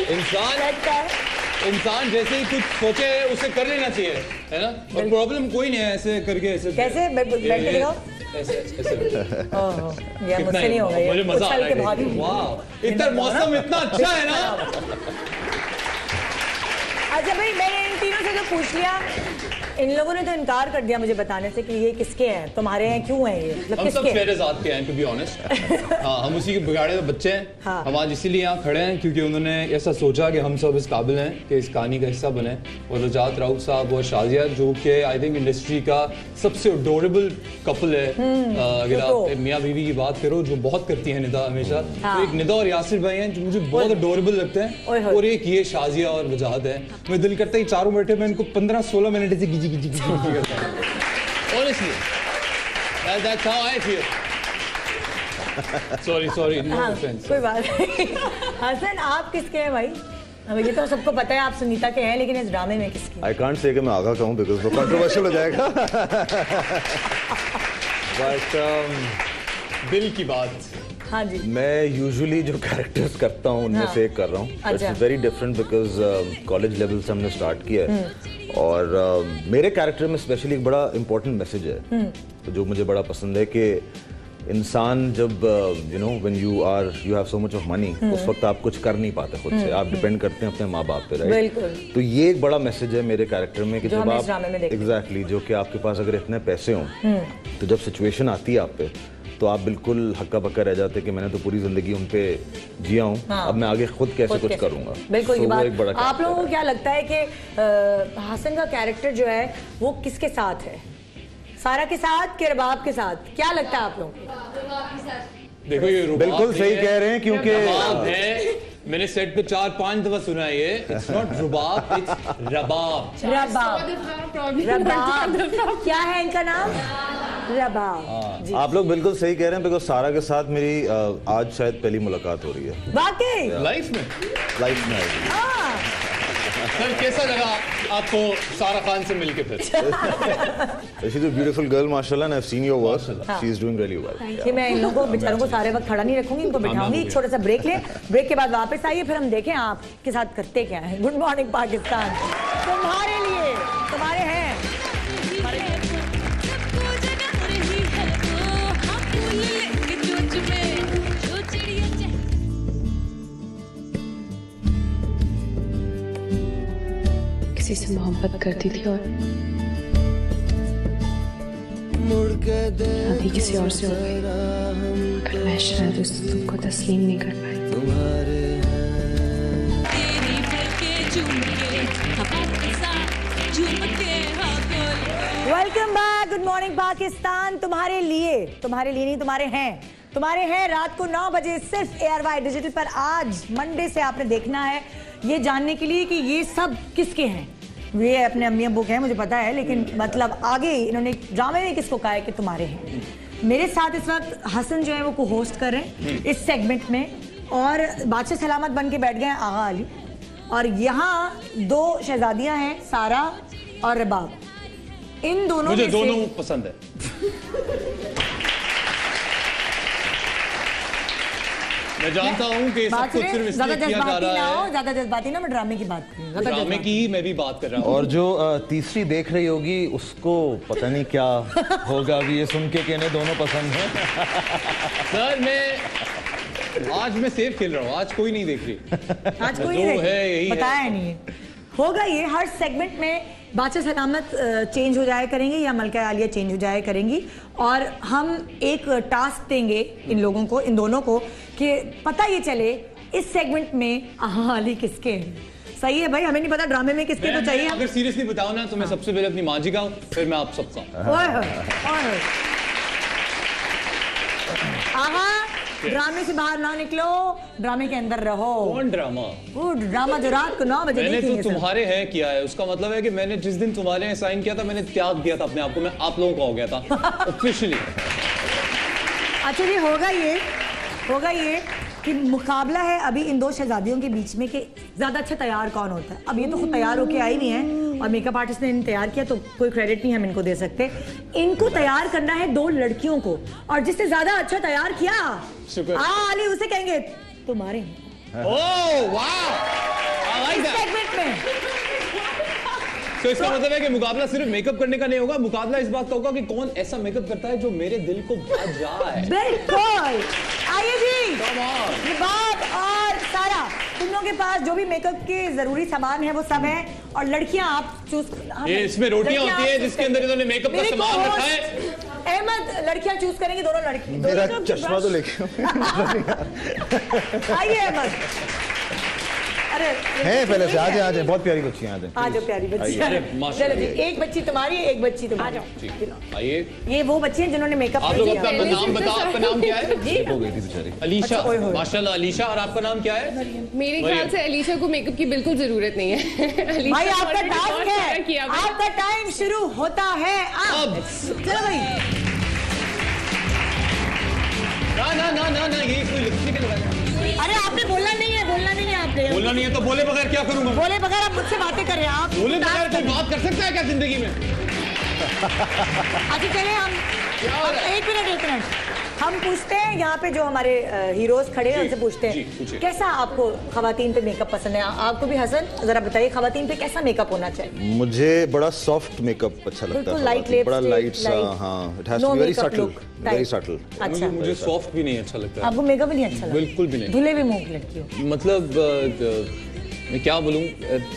इंसान जैसे ही कुछ सोचे उसे कर लेना चाहिए, है ना? और प्रॉब्लम कोई नहीं है ऐसे करके, ऐसे कैसे बैठ के दिखाओ, ऐसे ये मुझसे नहीं होगा, मुझे मजा आ रहा है। वाह, इतना मौसम इतना अच्छा है ना। अच्छा भाई, मैंने इन तीनों से जो पूछ लिया, इन लोगों ने तो इनकार कर दिया मुझे बताने से कि ये किसके हैं, तुम्हारे हैं, क्यों हैं ये, मतलब हम सब शहरेज़ाद के हैं, टू बी ऑनेस्ट। हाँ, हम उसी के बिगाड़े हुए बच्चे हैं। हाँ। हम आज इसीलिए यहाँ खड़े हैं क्योंकि उन्होंने ऐसा सोचा कि हम सब इस काबिल हैं कि इस कहानी का हिस्सा बने। और रजात राउत साहब और शाजिया, जो कि आई थिंक इंडस्ट्री का सबसे अडोरेबल कपल है। अगर आप मियाँ बीवी की बात करो, जो बहुत करती है निदा हमेशा, तो एक निदा और यासिर भाई हैं जो मुझे बहुत अडोरेबल लगते हैं, और एक ये शाजिया और वजाहत है। मैं दिल करता है चारों बैठे मैं इनको 15-16 मिनट से गिजी करता हूँ। Honestly, that's how I feel. Sorry, no offense. कोई बात नहीं। हसन, आप किसके हैं भाई? हमें ये तो सबको पता है आप सुनीता के हैं, लेकिन इस ड्रामे में किसके? I can't say कि मैं आगा का हूँ because वो controversial हो जाएगा। But दिल की बात। हाँ जी। मैं यूजुअली जो कैरेक्टर्स करता हूँ उनमें से एक कर रहा हूँ। It's very different because college level से हमने स्टार्ट किया है, और मेरे कैरेक्टर में स्पेशली एक बड़ा इम्पोर्टेंट मैसेज है जो मुझे बड़ा पसंद है कि इंसान जब you know when you have so much of money, उस वक्त आप कुछ कर नहीं पाते खुद से, आप डिपेंड करते हैं अपने माँ बाप पे, राइट? तो ये एक बड़ा मैसेज है मेरे कैरेक्टर में कि जब आप एग्जैक्टली जो कि आपके पास अगर इतने पैसे हों तो जब सिचुएशन आती है आप पे तो आप बिल्कुल हक्का बक्का रह जाते कि मैंने तो पूरी जिंदगी उन पे जिया हूँ, अब मैं आगे खुद कैसे कुछ करूंगा। बिल्कुल ये बात। आप लोगों को क्या लगता है कि हसन का कैरेक्टर जो है वो किसके साथ है? सारा के साथ के रबाब के साथ, क्या लगता है आप लोग? देखो ये बिल्कुल सही कह रहे हैं क्योंकि मैंने सेट पे 4-5 दफा सुना है ये। It's not Rubab, it's Rabab. Rabab क्या है इनका नाम? रबाब। आप लोग बिल्कुल सही कह रहे हैं बिकॉज सारा के साथ मेरी आज शायद पहली मुलाकात हो रही है वाकई लाइफ में। सर कैसा लगा आपको सारा खान से मिलके फिर? She's a beautiful girl, माशाल्लाह, and I've seen your work. She is doing really well. कि मैं इन लोगों को बेचारों को सारे वक्त खड़ा नहीं रखूंगी, इनको बिठाऊंगी। एक छोटा सा ब्रेक ले, ब्रेक के बाद वापस आइए, फिर हम देखें आपके साथ करते क्या है। गुड मॉर्निंग पाकिस्तान तुम्हारे लिए, तुम्हारे हैं। किसी से मोहब्बत करती थी और अभी किसी और से हो गई, पर मैं शायद उस दुख को तस्लीम नहीं कर पाई। Welcome back, good morning Pakistan तुम्हारे लिए नहीं, तुम्हारे हैं रात को 9 बजे सिर्फ ARY डिजिटल पर। आज मंडे से आपने देखना है ये जानने के लिए कि ये सब किसके हैं। ये अपने अम्मी अब्बू के हैं मुझे पता है, लेकिन मतलब आगे इन्होंने ड्रामे में किसको कहा है कि तुम्हारे हैं। मेरे साथ इस वक्त हसन जो है वो को होस्ट कर रहे हैं इस सेगमेंट में, और बादशाह सलामत बन के बैठ गए हैं आगा अली, और यहाँ 2 शहजादियां हैं सारा और रबाब। इन दोनों मुझे दोनों पसंद है। मैं जानता हूँ कि सब कुछ सिर्फ इसलिए किया जा रहा है। ज्यादा जज्बाती ना, मैं ड्रामे की बात कर रही हूँ। ड्रामे की ही मैं भी बात कर रहा हूँ। और जो तीसरी देख रही होगी उसको पता नहीं क्या होगा अभी ये सुन के इन्हें दोनों पसंद है। सर आज मैं सेफ खेल रहा हूँ, आज कोई नहीं देख रही। आज कोई नहीं है, बताया नहीं है। होगा ये हर सेगमेंट में बादशाह सलामत चेंज हो जाया करेंगे या मलका आलिया चेंज हो जाया करेंगी, और हम एक टास्क देंगे इन लोगों को, इन दोनों को, कि पता ये चले इस सेगमेंट में आहा अली किसके हैं। सही है भाई, हमें नहीं पता ड्रामे में किसके तो चाहिए। अगर सीरियसली बताओ ना तो मैं सबसे पहले अपनी माँ जी का, फिर मैं आप सबका। आहा ड्रामे से बाहर ना निकलो, ड्रामे के अंदर रहो। कौन ड्रामा? वो ड्रामा जो रात को 9 बजे मैंने तो तुम्हारे हैं किया है, उसका मतलब है कि मैंने जिस दिन तुम्हारे हैं साइन किया था, मैंने त्याग दिया था अपने आप को, मैं आप लोगों का हो गया था ऑफिशियली। अच्छा जी, होगा ये कि मुकाबला है अभी इन 2 शहजादियों के बीच में कि ज्यादा अच्छा तैयार कौन होता है। अब ये तो खुद तैयार होके आई नहीं है और मेकअप आर्टिस्ट ने इन्हें तैयार किया, तो कोई क्रेडिट नहीं हम इनको दे सकते। इनको तैयार करना है 2 लड़कियों को, और जिससे ज्यादा अच्छा तैयार किया अली उसे कहेंगे तुम्हारे। ओह वाह, आई लाइक दैट। सेगमेंट में तो इसका मतलब है कि मुकाबला सिर्फ मेकअप करने का नहीं होगा, मुकाबला इस बात का होगा कि कौन ऐसा मेकअप करता है जो मेरे दिल को भा जाए। बिल्कुल। आइए जी, रबाब और सारा, तुम लोगों के पास जो भी मेकअप के जरूरी सामान है वो सब है, और लड़कियां आप चूज। ये इसमें रोटियां होती है जिसके अंदर इन्होंने मेकअप का सामान रखा है। अहमद लड़कियां चूज करेंगे, दोनों लड़की। मेरा चश्मा तो लेके आइए अहमद। अरे हैं पहले से, आ जाए बहुत प्यारी बच्चियां आ जाओ प्यारी बच्ची। चलो जी, एक बच्ची तुम्हारी, एक बच्ची तुम्हारी। आ जाओ। आइए, ये वो बच्ची हैं जिन्होंने मेकअप आप लोग अपना नाम बताओ। आपका नाम क्या है? हो गई थी बेचारी अलीशा। माशाल्लाह अलीशा। और आपका नाम क्या है? मेरे ख्याल से अलीशा को मेकअप की बिल्कुल जरूरत नहीं है। भाई आपका टास्क है, आपका टाइम शुरू होता है अब। चलो भाई। ना ये कोई लिपस्टिक लगाना। अरे आपने बोलना नहीं है आपने। बोलना नहीं है तो बोले बगैर क्या करूंगा? बोले बगैर आप मुझसे बातें करें। आप बोले बगैर कोई बात कर सकता है क्या जिंदगी में? अच्छा चले हम एक मिनट हम पूछते हैं, यहाँ पे जो हमारे हीरोज खड़े हैं उनसे पूछते हैं कैसा आपको खवातीन पे मेकअप पसंद है। आपको भी हसन जरा बताइए, खवातीन पे कैसा मेकअप होना चाहिए? मुझे बड़ा सॉफ्ट मेकअप अच्छा लगता है, लाइट बड़ा लाइट सा। हाँ, it has to be very subtle, very subtle. अच्छा, मुझे सॉफ्ट भी नहीं अच्छा लगता। आपको मेकअप भी नहीं अच्छा लगता? बिल्कुल भी नहीं। धुले भी मुंह की लगती हो। मतलब मैं क्या बोलूं,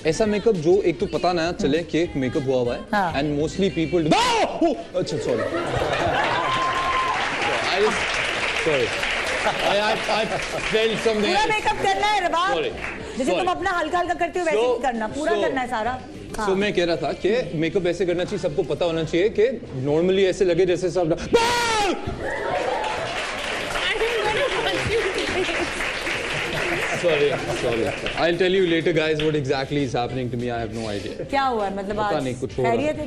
ऐसा मेकअप जो एक तो पता ना चले कि एक मेकअप हुआ हुआ है, एंड मोस्टली पीपल। अच्छा sorry, Sorry. I felt something. पूरा मेकअप करना है रबाब, जैसे तुम अपना हल्का हल्का करते हो वैसे ही करना, पूरा करना है सारा। सो मैं कह रहा था कि मेकअप ऐसे करना चाहिए, सबको पता होना चाहिए कि नॉर्मली ऐसे लगे जैसे सब Sorry. I'll tell you later, guys, what exactly is happening to me. I have no idea. क्या हुआ है मतलब पता आज नहीं, कुछ हो रहा है। खैरियत है?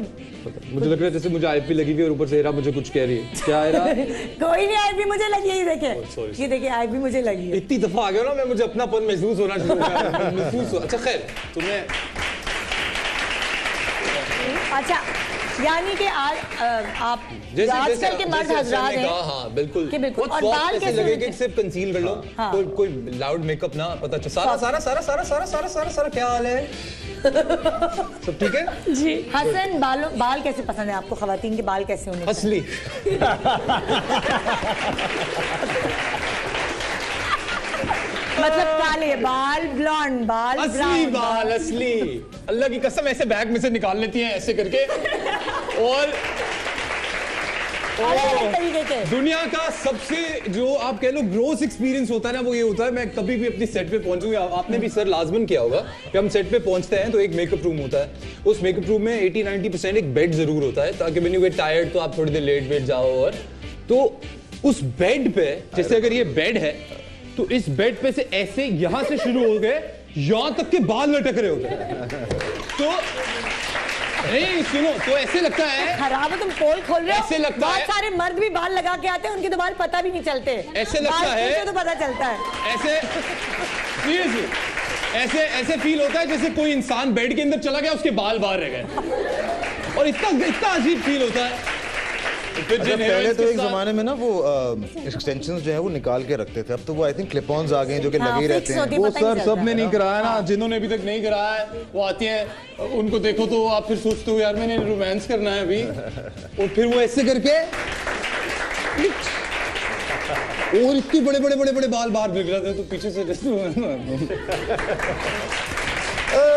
मुझे लग रहा है जैसे मुझे आईपी लगी हुई है और ऊपर से हेरा मुझे कुछ कह रही है। क्या हेरा? कोई नहीं, आईपी मुझे लगी है, ये देखे, ये देखिए आईपी मुझे लगी है। इतनी दफा आ गया ना मैं, मुझे अपनापन महसूस होना शुरू हो गया। महसूस हो। अच्छा खैर, तुम्हें अच्छा यानी कि आज आप आजकल के मर्द हजरात हैं। हाँ बिल्कुल। बिल्कुल। और बाल कैसे लगे कि सिर्फ कंसील कर लो, कोई लाउड मेकअप ना पता चले। सारा क्या हाल है? सब ठीक है जी। हसन, बाल कैसे पसंद है आपको? खवातीन के बाल कैसे होने? असली। मतलब काले बाल, ब्लॉन्ड बाल, असली बाल, असली। अल्लाह की कसम ऐसे बैग में से निकाल लेती हैं ऐसे करके। और तरीके के दुनिया का सबसे जो आप कह लो ग्रोस एक्सपीरियंस होता है ना, वो ये होता है, मैं कभी भी अपनी सेट पे पहुंचूं, आपने भी सर लाजमन किया होगा कि हम सेट पे पहुंचते हैं तो एक मेकअप रूम होता है। उस मेकअप रूम में 80-90% एक बेड जरूर होता है, ताकि व्हेन यू गेट टायर्ड तो आप थोड़ी देर लेट वेट जाओ। और तो उस बेड पे, जैसे अगर ये बेड है तो इस बेड पे से ऐसे यहां से शुरू हो गए यहां तक के बाल लटक रहे होते हैं। तो नहीं सुनो, तो ऐसे लगता है खराब है, तुम पोल खोल रहे हो। ऐसे लगता है बहुत सारे मर्द भी बाल लगा के आते हैं, उनके तो बाल पता भी नहीं चलते। ऐसे लगता है तो पता चलता है। ऐसे सीरियसली ऐसे फील होता है जैसे कोई इंसान बेड के अंदर चला गया, उसके बाल बाहर रह गए। और इतना अजीब फील होता है। पहले तो एक जमाने में ना वो एक्सटेंशंस जो है वो निकाल के रखते थे, अब तो वो आई थिंक क्लिप ऑन्स आ गए हैं जो कि लगे ही रहते हैं। वो सर सब ने नहीं कराया ना, जिन्होंने अभी तक नहीं कराया है वो आती हैं, उनको देखो तो आप फिर सोचते हो यार मैंने रोमांस करना है अभी, और फिर वो ऐसे करके और इतने बड़े बाल बाहर निकल रहे थे तो पीछे से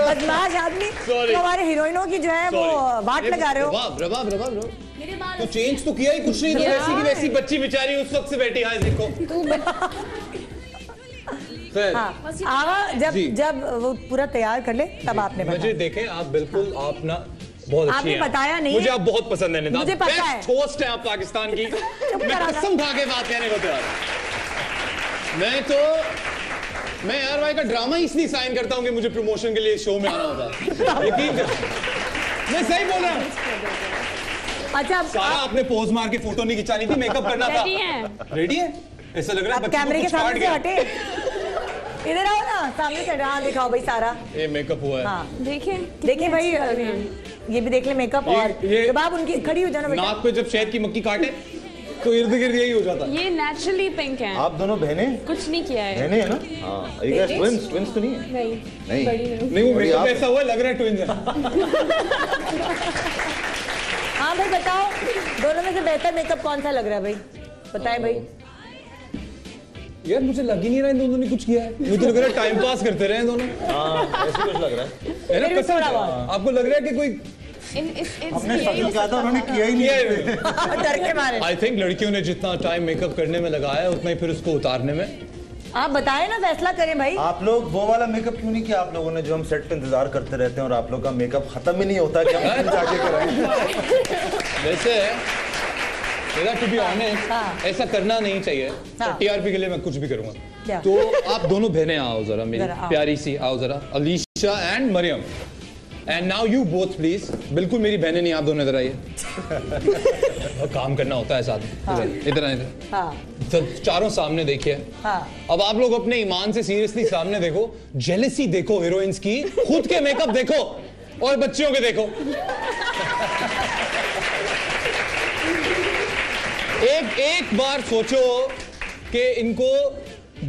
बदमाश आदमी। तो हमारे हीरोइनों की जो है वो बात लगा रहे हो। रबाब तो चेंज तो किया ही कुछ नहीं, तो वैसी की वैसी बच्ची बेचारी उस वक्त से बैठी है। देखो जब वो पूरा तैयार कर ले तब आपने मुझे देखें, आप बिल्कुल आप ना बहुत अच्छी हैं। बताया नहीं, मुझे आप बहुत पसंद है। मुझे पता है, होस्ट है आप पाकिस्तान की। मैं कसम खा के बात कहने को तैयार। मैं यार भाई का ड्रामा इसलिए साइन करता हूँ कि मुझे प्रमोशन के लिए शो में आना होता है। यकीन मैं सही बोल रहा हूँ। अच्छा सारा आपने पोज मार के फोटो नहीं खिंचानी थी, मेकअप करना था। रेडी है? ऐसा लग रहा है कैमरे के सामने से हटे, इधर आओ ना, सामने से। हाँ दिखाओ भाई सारा ये मेकअप हुआ है। हाँ देखिए भाई, ये भी देख ले मेकअप। और जब आप उनकी खड़ी हो जाना बेटा, नाक पे जब शहद की मक्की काटे तो इर्द गिर्द यही हो जाता है। ये नेचुरली पिंक है। आप दोनों बहनें? कुछ नहीं किया है। बहनें है ना? हाँ। ये ट्विंस तो नहीं है? नहीं नहीं वो मेकअप ऐसा हुआ लग रहा है ट्विंस है। हाँ भाई बताओ, दोनों में से बेहतर मेकअप कौन सा लग रहा है भाई? बताए भाई। यार मुझे लग ही नहीं रहा इन दोनों ने कुछ किया है, मुझे लग रहा है टाइम पास करते रहे दोनों। ऐसे कुछ लग रहा है ना? कसम आपको लग रहा है कि कोई हमने शक्ल कहा था, उन्होंने किया ही नहीं। डर के मारे। आई थिंक लड़कियों ने जितना टाइम मेकअप करने में लगाया है उतना ही फिर उसको उतारने में। आप बताएं ना, फैसला करें भाई। आप लोग वो वाला मेकअप क्यों नहीं किया आप लोगों ने, जो हम सेट पे इंतजार करते रहते हैं और आप लोग का मेकअप खत्म ही नहीं होता कि हम जाके कराएं। वैसे टू बी ऑनेस्ट ऐसा करना नहीं चाहिए। टीआरपी के लिए मैं कुछ भी करूंगा। तो आप दोनों बहनें आओ जरा, मेरी प्यारी सी आओ जरा, Alisha and Maryam. And now you both please. बिल्कुल मेरी बहनें नहीं, आप दोनों इधर आइए। काम करना होता है साथ। इधर चारों सामने देखिए। अब आप लोग अपने ईमान से सीरियसली सामने देखो, जेलसी देखो हीरोइंस की, खुद के मेकअप देखो और बच्चियों के देखो। एक बार सोचो कि इनको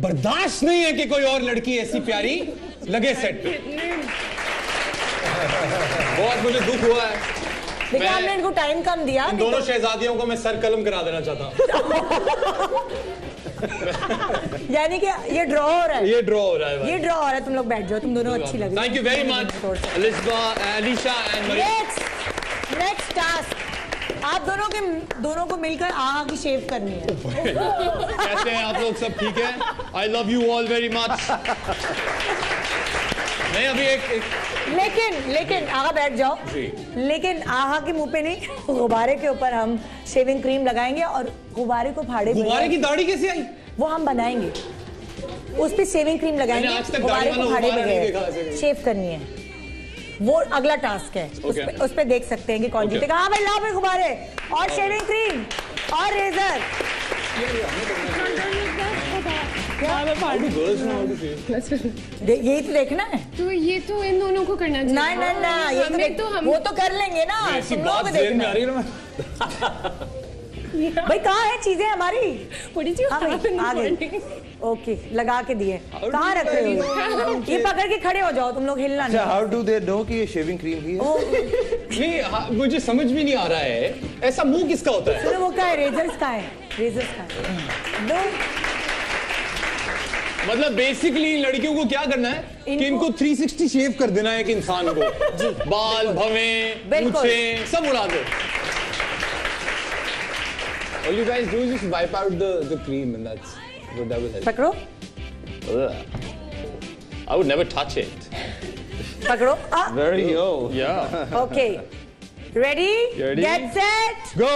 बर्दाश्त नहीं है कि कोई और लड़की ऐसी प्यारी लगे सेट पे। बहुत मुझे दुख हुआ है। देखिए आपने इनको टाइम कम दिया। इन दोनों शहजादियों को मैं सर कलम करा देना चाहता हूँ। यानी कि ये ड्रॉ हो रहा है। ये ड्रॉ हो रहा है। ये ड्रॉ हो रहा है। तुम लोग बैठ जाओ, तुम दोनों अच्छी लग रही। Thank you very much Alisha and Maryam. Next task, आप दोनों को मिलकर आँख की शेव करनी है। कैसे हैं आप लोग? सब ठीक है? आई love you all very much. नहीं अभी एक लेकिन आगा बैठ जाओ। लेकिन आहा के मुंह पे नहीं, गुब्बारे के ऊपर हम शेविंग क्रीम लगाएंगे और गुब्बारे को फाड़े। गुब्बारे की दाढ़ी कैसे आई? वो हम बनाएंगे, उस पे शेविंग क्रीम लगाएंगे, गुब्बारे को फाड़े बगैर शेव करनी है, वो अगला टास्क है। उस पे देख सकते हैं कि कौन जीतेगा। हाँ भाई, लाओ भाई गुब्बारे और शेविंग क्रीम और रेजर। यही तो देखना है। तो ये तो इन दोनों को करना चाहिए। ना ये तो वो तो कर लेंगे ना, तुम लोग देखना। भाई कहाँ है चीजें हमारी? आ गई। ओके, लगा के दिए। कहाँ रख रहे हो? ये पकड़ के खड़े हो जाओ तुम लोग, हिलना नहीं। हाउ डू दे नो कि ये शेविंग क्रीम ही है? नहीं, मुझे समझ में नहीं आ रहा है, ऐसा मुंह किसका होता है? वो क्या है? रेजर्स का है, रेजर्स का है। मतलब बेसिकली लड़कियों को क्या करना है कि इनको 360 शेव कर देना है एक इंसान को। बाल, भवें, मूंछें सब उड़ा दो। All you guys do is just wipe out the cream and that's what that will help. पकड़ो। I would never touch it. पकड़ो। Very yo. Yeah. Okay. Ready? Get set. Go.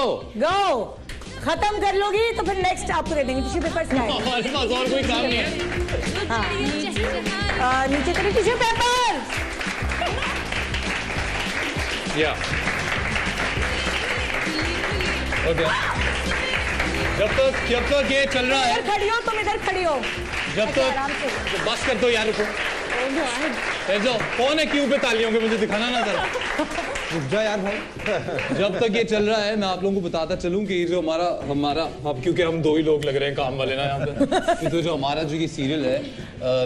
खत्म कर लोगी तो फिर नेक्स्ट आपको दे देंगे टिश्यू पेपर। हमारे पास और कोई काम नहीं है। हाँ, नीचे करें टिश्यू पेपर। ओके, जब तक ये चल रहा है, खड़ी हो तुम, इधर खड़ी हो। जब तक बस कर दो यार, रुको। कौन है क्यों पे तालियों के? मुझे दिखाना ना जरा। रुक जा यार भाई। जब तक ये चल रहा है मैं आप लोगों को बताता चलूं कि जो हमारा अब क्योंकि हम दो ही लोग लग रहे हैं काम वाले ना यहाँ पे, तो जो हमारा जो ये सीरियल है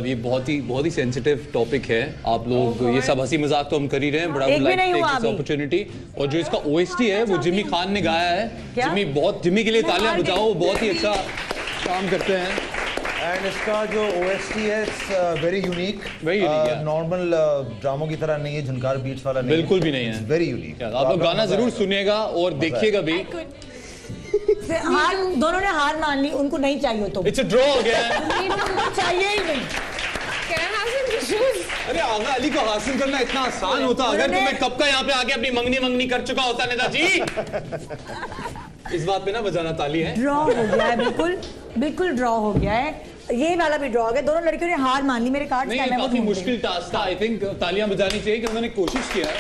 ये बहुत ही सेंसिटिव टॉपिक है। आप लोग ये सब हंसी मजाक तो हम कर ही रहे हैं, बड़ा अपॉर्चुनिटी। और जो इसका OST है वो जिमी खान ने गाया है। जिमी के लिए तालियां बजाओ, बहुत ही अच्छा काम करते हैं। एंड इसका जो OST है इट्स वेरी यूनिक। नॉर्मल ड्रामों की तरह नहीं है, झनकार बीट्स वाला नहीं, बिल्कुल भी नहीं है, वेरी यूनिक। आप लोग गाना जरूर सुनिएगा और देखिएगा भी। दोनों ने हार मान ली, उनको नहीं चाहिए तो इट्स अ ड्रॉ हो गया है। चाहिए ही नहीं। अरे आगा अली को हासिल करना इतना आसान होता अगर तो मैं कब का यहाँ पे आके अपनी मंगनी कर चुका होता नेताजी। इस बात पे ना बजाना ताली है। ड्रॉ हो गया है, बिल्कुल ड्रॉ हो गया है। ये वाला भी ड्रॉ हो गया। दोनों लड़कियों ने हार मान ली। मेरे कार्ड काफी मुश्किल टास्क था। आई थिंक तालियां बजानी चाहिए कि उन्होंने कोशिश किया है।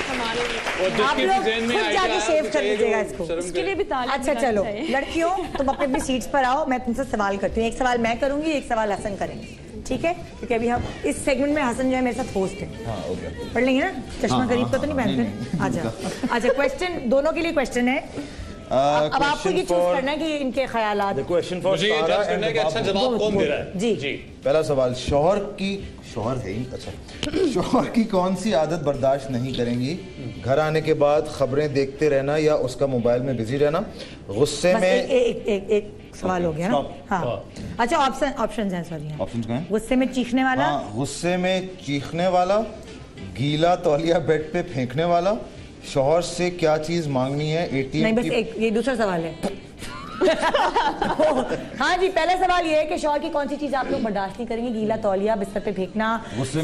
आप लोग खुद जाके शेव कर लीजिएगा इसको। इसके लिए भी तालियां। अच्छा चलो लड़कियों, तुम अपनी सीट्स पर आओ। मैं तुमसे सवाल करती हूँ। एक सवाल मैं करूंगी, एक सवाल हसन करेंगे, ठीक है? क्योंकि अभी हम इस सेगमेंट में हसन जो है मेरे साथ होस्ट है। पढ़ लेंगे ना? चश्मा करीब का तो नहीं पहनते? अच्छा, क्वेश्चन दोनों के लिए क्वेश्चन है। अब आपको ये चूज करना है कि इनके ख्यालात। क्वेश्चन फॉर मुझे ये जज करना है कि अच्छा जवाब कौन दे रहा है। जी। पहला सवाल, शौहर की कौन सी आदत बर्दाश्त नहीं करेंगी? घर आने के बाद खबरें देखते रहना या उसका मोबाइल में बिजी रहना? गुस्से में एक सवाल हो गया ना? हाँ। अच्छा, ऑप्शन हैं, सॉरी। ऑप्शंस क्या हैं? गुस्से में चीखने वाला। गुस्से में चीखने वाला, गीला तौलिया बेड पे फेंकने वाला, शौहर से क्या चीज मांगनी है ATM नहीं, बस ये दूसरा सवाल है। हाँ जी, पहला सवाल ये है कि शौहर की कौन सी चीज आप लोग बर्दाश्त नहीं करेंगे? गीला तौलिया, बिस्तर पे फेंकना, गुस्से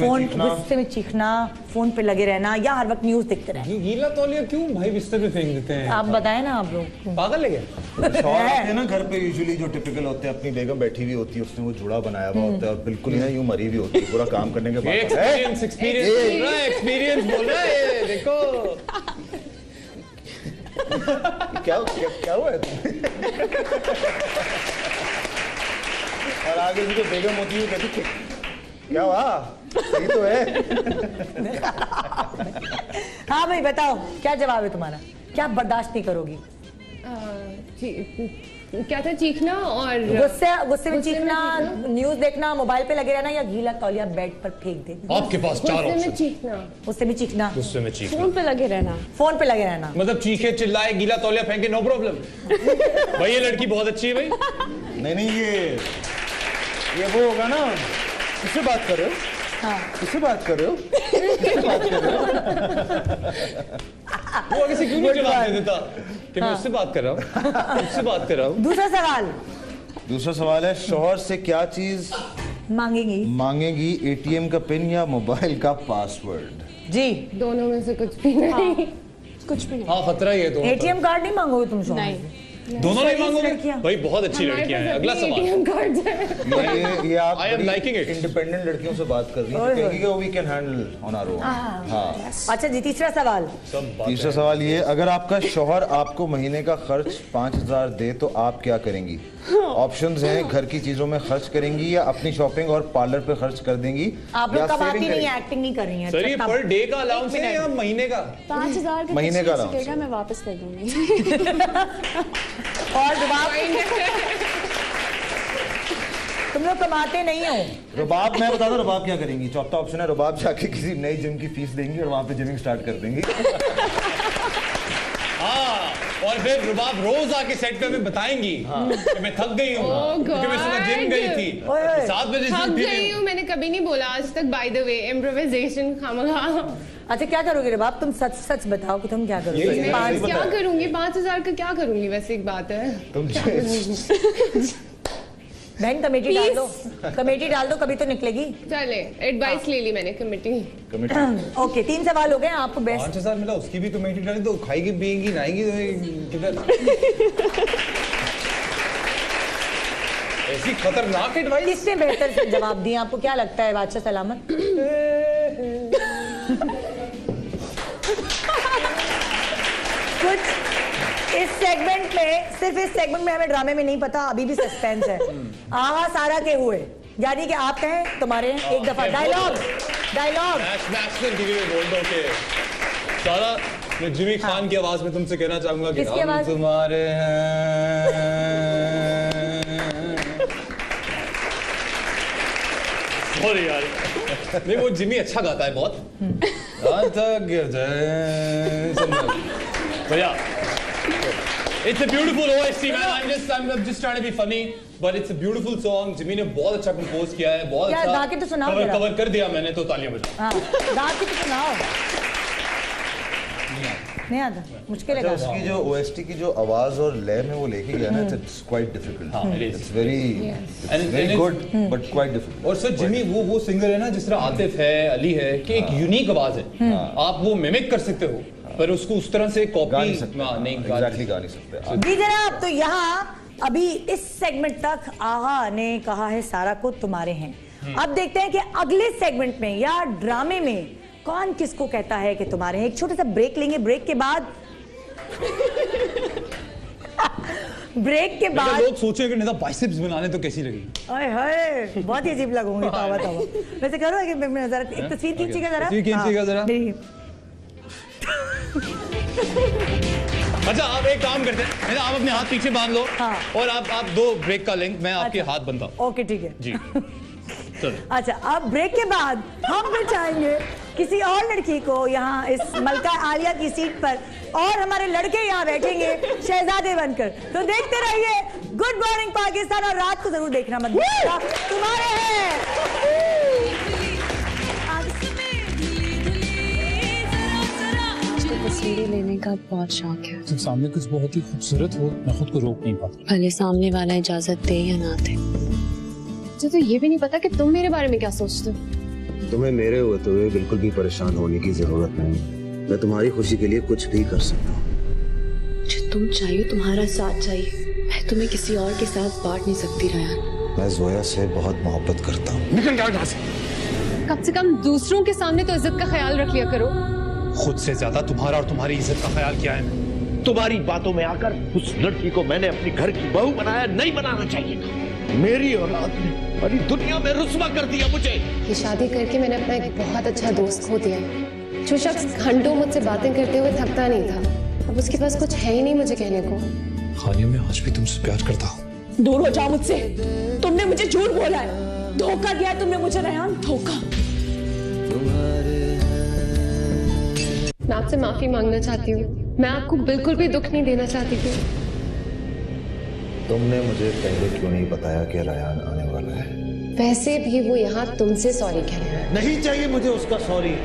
में चीखना, फोन पे लगे रहना या हर वक्त न्यूज देखते रहना। गीला तौलिया क्यों भाई बिस्तर पे फेंक देते हैं? आप बताएं ना। आप लोग पागल है क्या? शौहर है ना घर पे यूजुअली जो टिपिकल होते हैं, अपनी बेगम बैठी हुई होती है, उसने वो जुड़ा बनाया हुआ होता है और बिल्कुल ही यूं मरी हुई होती है पूरा काम करने के बाद। एक्सपीरियंस बोल रहा है। देखो क्या हुआ है और आगे जो बेगम होती है कहती क्या हुआ, सही तो है। हाँ भाई बताओ, क्या जवाब है तुम्हारा? क्या बर्दाश्त नहीं करोगी? क्या था? चीखना और गुस्से में चीखना, न्यूज देखना, मोबाइल पे लगे रहना या गीला तौलिया बेड पर फेंक देना? आपके पास चार ऑप्शन। गुस्से में चीखना, फोन पे लगे रहना, मतलब चीखे चिल्लाए गीला तौलिया फेंके, नो प्रॉब्लम। भाई ये लड़की बहुत अच्छी है भाई। नहीं ये वो होगा ना, किससे बात कर रहे हो? हाँ। किससे बात कर रहे हो? वो किसी क्यों नहीं जवाब दे देता कि मैं उससे बात कर रहा हूँ, उससे बात कर रहा हूँ। दूसरा सवाल है, शौहर से क्या चीज मांगेगी ATM का पिन या मोबाइल का पासवर्ड? जी दोनों में से कुछ भी नहीं। कुछ भी नहीं। हाँ खतरा ही है तो ATM कार्ड नहीं मांगोगे तुम? नहीं दोनों नहीं मांगोगे भाई, बहुत अच्छी लड़कियां हैं। अगला सवाल। ये आप I am liking it. Independent लड़कियों से बात कर रही हैं, कहेंगी कि we can handle on our own। हाँ। अच्छा जी, तीसरा सवाल। तीसरा सवाल ये, अगर आपका शौहर आपको महीने का खर्च 5000 दे तो आप क्या करेंगी? ऑप्शंस हैं, घर की चीजों में खर्च करेंगी या अपनी शॉपिंग और पार्लर पे खर्च कर देंगी? आप लोग कमाती नहीं है, एक्टिंग नहीं कर रही हैं। सर ये पर डे का अलाउंस है या महीने का? 5000 का महीने का अलाउंस मैं वापस कर दूंगी। और तुम लोग कमाते नहीं हो। रुबाब, मैं बता दूं रुबाब क्या करेंगी? चौथा ऑप्शन है, रुबाब जाके किसी नई जिम की फीस देंगी और वहां पे जिमिंग स्टार्ट कर देंगी। और फिर रुबाब रोज आके सेट पे हमें बताएंगी कि मैं थक गई हूँ क्योंकि मैं सुबह जिम गई थी। 7 बजे थक गई हूँ, मैंने कभी नहीं बोला आज तक। बाय द वे इम्प्रोवाइजेशन खामखा। अच्छा क्या करोगे रुबाब? तुम सच सच बताओ कि तुम क्या करोगे? मैं क्या करूंगी? 5000 का क्या करूंगी? वैसे एक बात है, तुम बहन कमेटी डाल दो, कमेटी डाल दो, कभी तो निकलेगी। चले एडवाइस ले ली मैंने कमेटी। ओके 3 सवाल हो गए आपको। बेस्ट 5000 मिला, उसकी भी कमेटी डाली तो खाएगी पिएगी नहाएगी किधर? ऐसी खतरनाक एडवाइस। किसने बेहतर से जवाब दिए आपको क्या लगता है बादशाह सलामत? कुछ इस सेगमेंट में, सिर्फ इस सेगमेंट में हमें ड्रामे में नहीं पता, अभी भी सस्पेंस है। आहा सारा के हुए, यानी कि आप कहें तुम्हारे एक दफा डायलॉग बोल दो के सारा। मैं जिमी खान की आवाज में तुमसे कहना चाहूंगा कि हम तुम्हारे हैं। सॉरी यार, नहीं वो जिमी अच्छा गाता है बहुत। भैया It's a beautiful OST, man. I'm just trying to be funny, but it's a beautiful song. Jimmy ने बहुत अच्छा कंपोज किया है, बहुत अच्छा गा के तो सुनाओ। कवर कर दिया मैंने, तो तालियां बजाओ। हाँ, गा के तो सुनाओ। नहीं आता, मुश्किल है। उसकी जो OST की जो आवाज और लय में वो लेके गया ना, it's quite difficult. It's very good, but quite difficult. और सर जिमी वो सिंगर है ना, जिस तरह आतिफ है, अली है, कि एक यूनिक आवाज है। आप वो मिमिक कर सकते हो, पर उसको उस तरह से कॉपी नहीं गा नहीं सकते। जी जनाब, तो यहाँ अभी इस सेगमेंट तक आगा ने कहा है सारा को तुम्हारे हैं। अब देखते हैं कि अगले सेगमेंट में या ड्रामे में कौन किसको कहता है कि तुम्हारे हैं। एक छोटा सा ब्रेक लेंगे, ब्रेक के बाद लोग सोचेंगे नहीं तो बाइसेप्स बनाने तो कैसी लगी? ओए होए, बहुत ही अजीब लगूंगी। तावा वैसे करो एक तस्वीर खींचिएगा जरा। अच्छा आप एक काम करते हैं, आप अपने हाथ पीछे बांध लो। और आप 2 ब्रेक का लिंक, मैं आपके हाथ बनता हूँ। ओके ठीक है जी। अच्छा अब ब्रेक के बाद हम फिर चाहेंगे किसी और लड़की को यहाँ इस मलका आलिया की सीट पर, और हमारे लड़के यहाँ बैठेंगे शहजादे बनकर। तो देखते रहिए गुड मॉर्निंग पाकिस्तान, और रात को जरूर देखना मत भूलिएगा। तुम्हारे हैं। तस्वीरें लेने का बहुत शौक है। जब सामने कुछ बहुत ही खूबसूरत हो, मैं खुद को रोक नहीं पाता। भले सामने वाला इजाजत दे या ना दे। मुझे तो ये भी नहीं पता कि तुम मेरे बारे में क्या सोचते हो। तुम्हें मेरे होते हुए बिल्कुल भी परेशान होने की जरूरत नहीं। मैं तुम्हारी खुशी के लिए कुछ भी कर सकता हूँ। मुझे तुम चाहिए, तुम्हारा साथ चाहिए। मैं तुम्हें किसी और के साथ बांट नहीं सकती रयान। मैं जोया से बहुत मोहब्बत करता हूँ। निकल जाओ यहाँ से। कम से कम दूसरों के सामने तो इज्जत का ख्याल रख लिया करो। खुद से ज्यादा तुम्हारा और तुम्हारी इज्जत का ख्याल किया है। तुम्हारी बातों में आकर उस लड़की को मैंने अपनी घर की बहू बनाया, नहीं बनाना चाहिए। मेरी औलाद ने बड़ी दुनिया में रुस्वा कर दिया मुझे। ये शादी करके मैंने अपना एक बहुत अच्छा दोस्त खो दिया है, जो शख्स घंटों मुझसे बातें करते हुए थकता नहीं था। अब उसके पास कुछ है ही नहीं मुझे कहने को। खालिया, मैं आज भी तुमसे प्यार करता हूँ। दूर हो जाओ मुझसे। तुमने मुझे झूठ बोला है, धोखा दिया तुमने मुझे रयान, धोखा। मैं आपसे माफी मांगना चाहती हूँ। मैं आपको बिल्कुल भी दुख नहीं देना चाहती थी। तुमने मुझे पहले क्यों नहीं बताया कि रयान आने वाला है? वैसे भी वो यहाँ तुमसे सॉरी कह रहा है। नहीं चाहिए मुझे उसका सॉरी।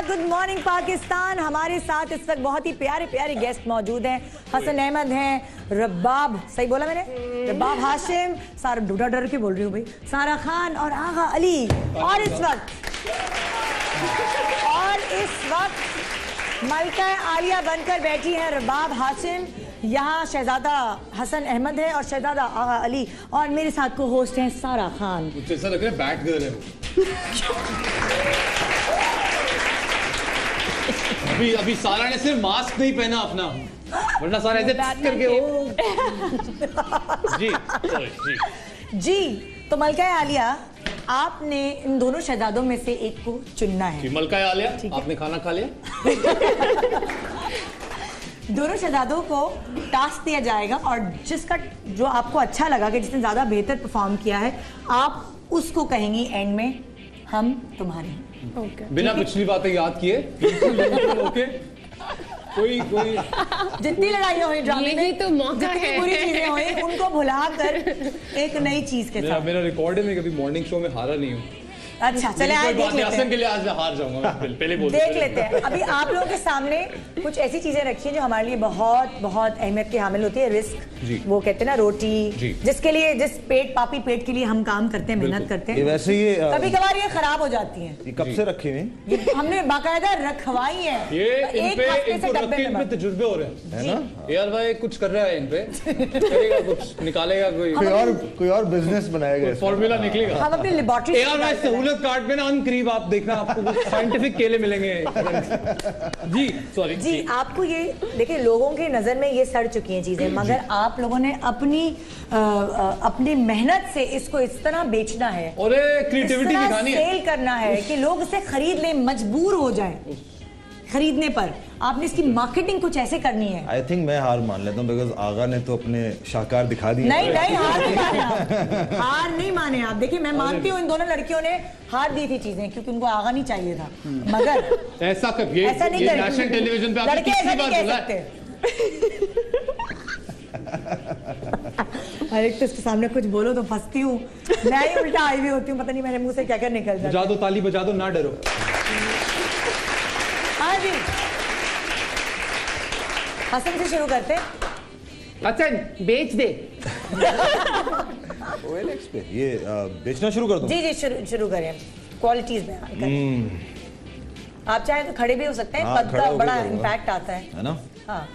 Good morning Pakistan. हमारे साथ इस वक्त बहुत ही प्यारे प्यारे गेस्ट मौजूद हैं। हसन अहमद हैं, रबाब, सही बोला मैंने, रबाब हाशिम, सारा ढूढ़ा डर के बोल रही हूँ भाई, सारा खान और आगा अली। और इस वक्त मलका आलिया बनकर बैठी है रबाब हाशिम। यहाँ शहजादा हसन अहमद है और शहजादा आगा अली, और मेरे साथ को होस्ट हैं सारा खान। कुछ ऐसा लग रहा है बैट गर्ल है। अभी सारा ने सिर्फ मास्क नहीं पहना अपना, वरना सारा ऐसे करके जी। तो मलका आलिया, आपने इन दोनों शहजादों में से एक को चुनना है। मलका आलिया, आपने खाना खा लिया? दोनों शहजादों को टास्क दिया जाएगा और जिसका जो आपको अच्छा लगा कि जिसने ज्यादा बेहतर परफॉर्म किया है, आप उसको कहेंगी एंड में हम तुम्हारे हैं। बिना पिछली बातें याद किए। ओके, कोई जितनी लड़ाइयाँ हुई ड्रामे में, तो मौका है, बुरी चीजें हुई, उनको भुलाकर एक नई चीज के साथ। मेरा रिकॉर्ड है, मैं कभी मॉर्निंग शो में हारा नहीं हूँ। अच्छा चले आए देख लेते हैं। के लिए आज हार जाऊंगा, पहले बोल देख लेते हैं। अभी आप लोगों के सामने कुछ ऐसी चीजें रखी हैं जो हमारे लिए बहुत बहुत अहमियत की हामिल होती है। रिस्क, वो कहते हैं ना रोटी, जिसके लिए, जिस पापी पेट के लिए हम काम करते हैं, मेहनत करते हैं, वैसे ये कभी कभार ये खराब हो जाती है। ये कब से रखी हुई? हमने बाकायदा रखवाई है। ये एक हफ्ते से डब्बे में तजुर्बे हो रहे हैं, है ना यार भाई। कुछ कर रहा है इन पे, करेगा कुछ, निकालेगा कोई और बिजनेस बनाएगा, फॉर्मूला निकलेगा। हम अपनी लेबोरेटरी यार भाई सहूलत कार्ड में ना करीब आप देखना, आपको साइंटिफिक केले मिलेंगे। जी सॉरी जी, आपको ये देखिए, लोगों की नजर में ये सड़ चुकी हैं चीजें, मगर आप लोगों ने अपनी मेहनत से इसको इस तरह बेचना है और क्रिएटिविटी दिखानी है, सेल करना है कि लोग इसे खरीद लें, मजबूर हो जाएं खरीदने पर। आपने इसकी मार्केटिंग कुछ ऐसे करनी है। आई थिंक मैं हार मान लेता हूँ, बिकॉज आगा ने तो अपने शाकार दिखा दिए। नहीं हार नहीं माने आप, हार नहीं माने आप। देखिए, मैं मानती हूँ इन दोनों लड़कियों ने हार दी थी चीजें, क्योंकि उनको आगा नहीं चाहिए था, मगर ऐसा कभी नेशनल टेलीविजन पे आपने कितनी बार बोला है? हर एक तो इसके सामने कुछ बोलो तो फंसती हूँ मैं ही, उल्टा आई हुई होती हूँ, पता नहीं मेरे मुंह से क्या क्या निकल जाता है। बजा दो ताली, बजा दो, ना डरो। हाँ जी, हसन से शुरू करते हैं। हसन बेच दे। OLX पे ये बेचना शुरू कर दो। जी शुरू करें, क्वालिटीज बयान करें। आप चाहे तो खड़े भी हो सकते हैं, पद का बड़ा इम्पैक्ट आता है ना। हाँ।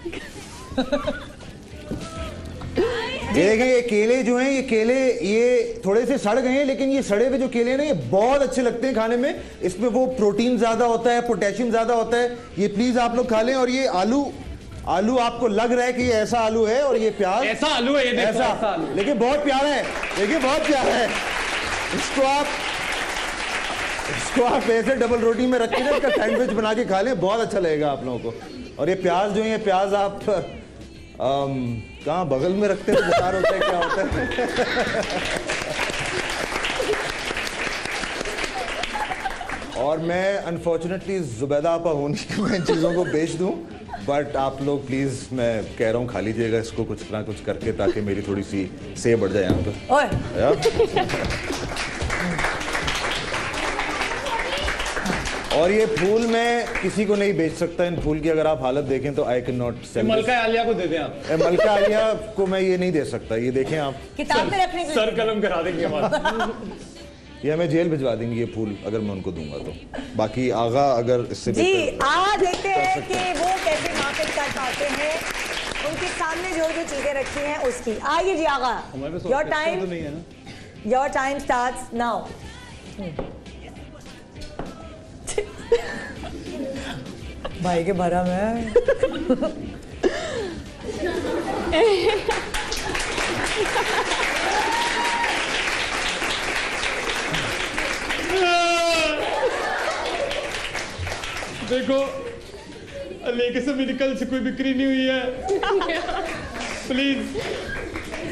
देखिए, ये केले जो हैं, ये केले ये थोड़े से सड़ गए हैं, लेकिन ये सड़े हुए जो केले हैं ना, ये बहुत अच्छे लगते हैं खाने में। इसमें वो प्रोटीन ज्यादा होता है, पोटेशियम ज्यादा होता है। ये प्लीज आप लोग खा लें। और ये आलू आपको लग रहा है कि ये ऐसा आलू है, और ये प्याज ऐसा आलू है, ये देखो ऐसा आलू, लेकिन बहुत प्यारा है। देखिए बहुत प्यारा है। इसको आप ऐसे डबल रोटी में रख के ना, इसका सैंडविच बना के खा लें, बहुत अच्छा लगेगा आप लोगों को। और ये प्याज जो है, प्याज आप कहाँ बगल में रखते हैं तो बुखार होता है, क्या होता है? और मैं अनफॉर्चुनेटली जुबैदा आपा होने की मैं इन चीज़ों को बेच दूं, बट आप लोग प्लीज, मैं कह रहा हूँ खा लीजिएगा इसको कुछ ना कुछ करके, ताकि मेरी थोड़ी सी सेह बढ़ जाए यहाँ पे। और ये फूल मैं किसी को नहीं बेच सकता। इन फूल की अगर आप हालत देखें तो आई कैन नॉट सेल। मलका आलिया को दे दें आप। मलका आलिया को मैं ये नहीं दे सकता। ये देखें आप, किताब में रखने के सर कलम करा देंगे हमारा। ये हमें जेल भिजवा देंगे ये फूल, अगर मैं उनको दूंगा तो। बाकी आगा अगर इससे जी, आज देखते हैं कि वो कैसे मार्केट कर पाते हैं उनके सामने जो जो चीजें रखी हैं उसकी। आइए जी आगा, योर टाइम स्टार्ट्स नाउ। भाई के भरा में देखो, लेके से मेडिकल से कोई बिक्री नहीं हुई है। प्लीज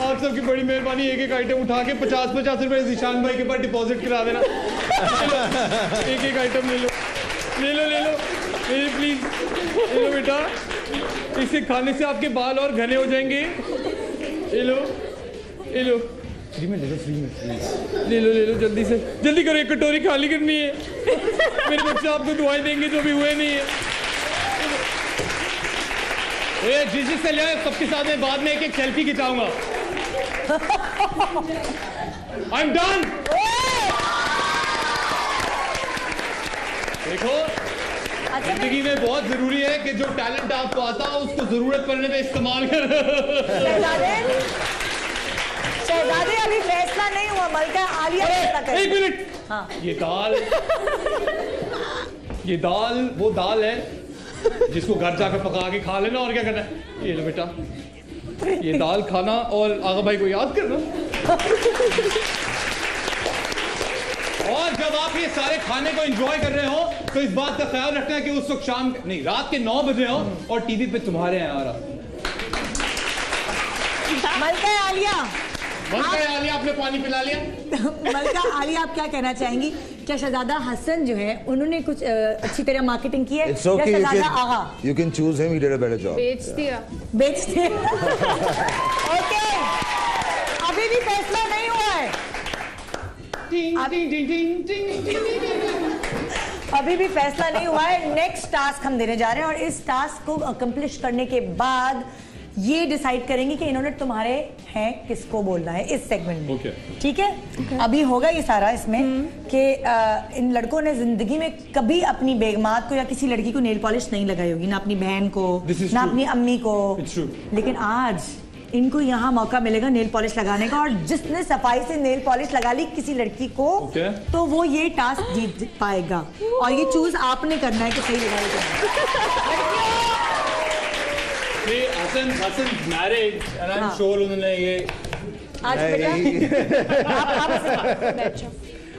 आप सबकी बड़ी मेहरबानी, एक एक आइटम उठा के 50-50 रुपए जीशान भाई के पास डिपॉजिट करा देना। एक एक आइटम ले लो प्लीज, ले लो बेटा। इसे खाने से आपके बाल और घने हो जाएंगे। ये लो फ्री में ले लो, फ्री में ले लो जल्दी से, जल्दी करो, एक कटोरी खाली करनी है। मेरे बच्चे आपको दुआएं देंगे जो भी हुए नहीं है। जिस से ले सबके साथ में बाद में एक सेल्फी खिंचाऊंगा। I am done. देखो जिंदगी में बहुत जरूरी है कि जो टैलेंट आपको आता है उसको जरूरत पड़ने पे इस्तेमाल कर। शहजादे अभी फैसला नहीं हुआ, मलका आलिया फैसला करे। एक मिनट, हाँ। ये दाल वो दाल है जिसको घर जाकर पका के खा लेना, और क्या करना है। ये लो बेटा, ये दाल खाना और आगा भाई को याद करना। और जब आप ये सारे खाने को एंजॉय कर रहे हो तो इस बात का ख्याल रखना कि उस वक्त शाम नहीं रात के 9 बजे हो और टीवी पे तुम्हारे हैं आ रहा। मलका आलिया आपने पानी पिला लिया। मलका आलिया, आप क्या कहना चाहेंगी? क्या शहजादा हसन जो है उन्होंने कुछ अच्छी तरह मार्केटिंग की है? It's okay, या शहजादा आगा? You can choose him. He did a better job. बेच दिया। ओके, अभी भी फैसला नहीं हुआ है। अभी भी फैसला नहीं हुआ है। नेक्स्ट टास्क हम देने जा रहे हैं और इस टास्क को अकम्प्लिश करने के बाद ये डिसाइड करेंगे कि इन्होंने तुम्हारे हैं किसको बोलना है इस सेगमेंट में। ठीक है? अभी होगा ये सारा इसमें कि इन लड़कों ने जिंदगी में कभी अपनी बेगमात को या किसी लड़की को नेल पॉलिश नहीं लगाई होगी, ना अपनी बहन को, ना अपनी अम्मी को, लेकिन आज इनको यहाँ मौका मिलेगा नेल पॉलिश लगाने का, और जिसने सफाई से नेल पॉलिश लगा ली किसी लड़की को तो वो ये टास्क जीत पाएगा। और ये चूज आपने करना है कि सही लगाएगा। Hassan married and I am sure उन्होंने ये आज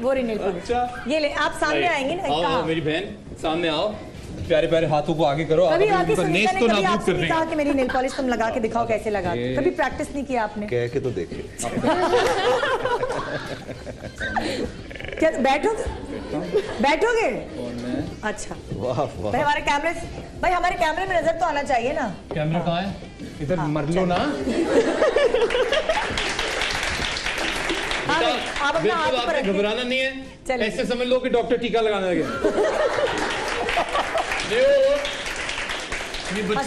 वो नेल पॉलिश ये ले, आप सामने आएंगे ना। आओ मेरी बहन, सामने आओ, प्यारे प्यारे हाथों को आगे करो। कभी आगे सुनीता ने कभी आपसे कहा कि मेरी नेल पॉलिश तुम लगा के दिखाओ कैसे लगा, कभी प्रैक्टिस नहीं किया आपने? कह के तो देखिए। क्या बैठोगे? अच्छा, भाई हमारे कैमरे में नजर तो आना चाहिए ना। कैमरा कहाँ है? इधर मर लो ना। आप अपना हाथ पर रखिए। घबराना नहीं है, ऐसे समझ लो कि डॉक्टर टीका लगाने लगे।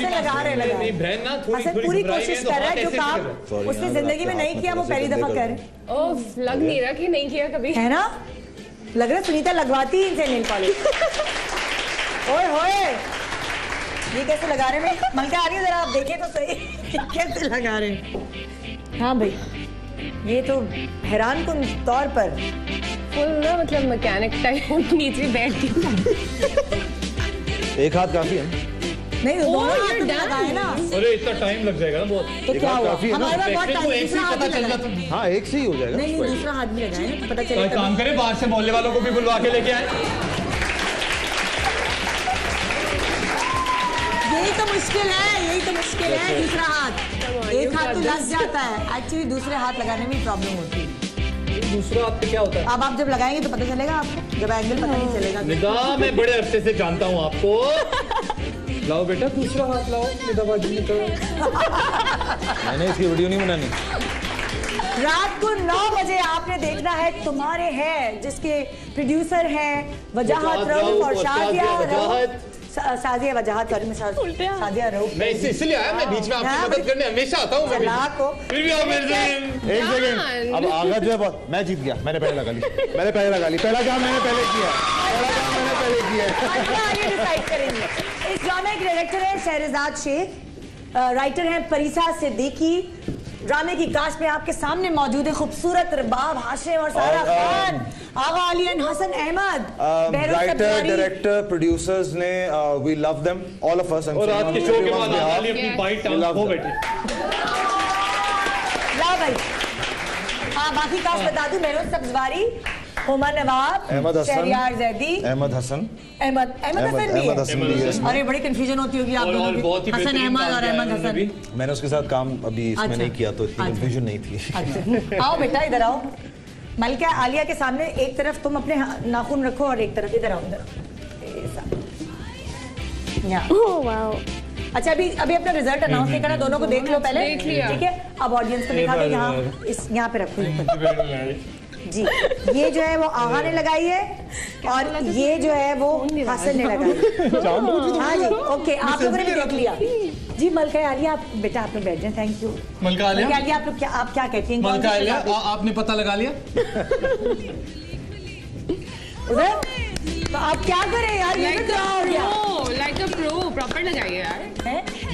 लगा रहे नहीं बहन ना पूरी कोशिश कर रहा है, जो काम उसने जिंदगी में नहीं किया वो पहली दफा कर। लग नहीं रहा कि नहीं किया कभी, है ना? लग रहा सुनीता लगवाती ही इनसे नेल पॉलिश। ओए होए, ये कैसे लगा रहे हैं? मलका आ रही है, जरा आप देखें तो सही कैसे लगा रहे हैं। हाँ भाई, ये तो हैरान कुन तौर पर फुल ना, मतलब मैकेनिक टाइप नीचे बैठ के। एक हाथ काफी है। नहीं, दोनों हाथ लगाए ना। अरे इतना टाइम लग जाएगा ना बहुत। तो क्या हुआ? हमारे पास बहुत टाइम, एक से पता चल जाता। हाँ, एक से ही हो जाएगा। नहीं, दूसरा हाथ भी लगाए ना, पता चलेगा। काम करें, बाहर से मोहल्ले वालों को भी बुलवा के लेके आए। यही तो मुश्किल है, दूसरा हाथ। एक हाथ तो लग जाता है, एक्चुअली दूसरे हाथ लगाने में प्रॉब्लम होती है। दूसरा हाथ पे क्या होता है? अब आप जब लगाएंगे तो पता चलेगा आपको, जब एंगल पता नहीं चलेगा। निगाह मैं बड़े अरसे से जानता हूँ आपको। लाओ बेटा दूसरा हाथ लाओ, निगाहबाजी नहीं करो। मैंने इसकी वीडियो नहीं बनानी। रात को 9 बजे आपने देखना है तुम्हारे हैं, जिसके प्रोड्यूसर हैं वजाहत रऊफ और सादिया वजाहत। सादिया रऊफ। मैं इसलिए आया, मैं बीच में आपकी मदद करने हमेशा आता हूँ। फिर भी आप मेरे से एक सेकंड, अब आगा जो है मैं जीत गया। मैंने पहले लगा ली। पहला काम मैंने पहले किया। ये डिसाइड करेंगे। इस ड्रामे के डायरेक्टर हैं शहरजाद शेख, राइटर हैं परिसा सिद्दीकी। ड्रामे की कास्ट में आपके सामने मौजूद है खूबसूरत रबाब हाशिम और Sara Khan, Agha Ali and Hassan Ahmed. Writer, director, producers ने we love them all of us. और आज के शो के बाद आली अपनी बाइट हो बैठे। ला भाई, हाँ बाकी कास्ट बता दूं। मेहरुज सब्जवारी, हुमा नवाब, शहरियार जैदी, अहमद हसन भी है। अरे बड़ी कंफ्यूजन होती होगी आप दोनों की, हसन अहमद और अहमद हसन। मैंने उसके साथ काम अभी इसमें नहीं किया तो इतनी कंफ्यूजन नहीं थी। आओ बेटा इधर आओ। मलका आलिया के सामने एक तरफ तुम अपने नाखून रखो और एक तरफ इधर आओ। अच्छा अभी अपना रिजल्ट अनाउंस नहीं करना, दोनों को देख लो पहले। देख लिया। ठीक है, अब ऑडियंस को दिखा दो, यहाँ पे रखो जी। ये जो है वो आगा ने लगाई है और ये जो है वो हसन ने लगाई है। हाँ जी, ओके, आप लोगों ने भी देख लिया जी। मलका आलिया, आप बेटा आप लोग बैठ जाएं। Thank you. मलका आलिया, आप क्या कहती हैं? मलका आलिया, आपने पता लगा लिया उधर? तो आप क्या करें यार, ये तो हो गया। लाइक अ प्रो, प्रॉपर लगाइए यार।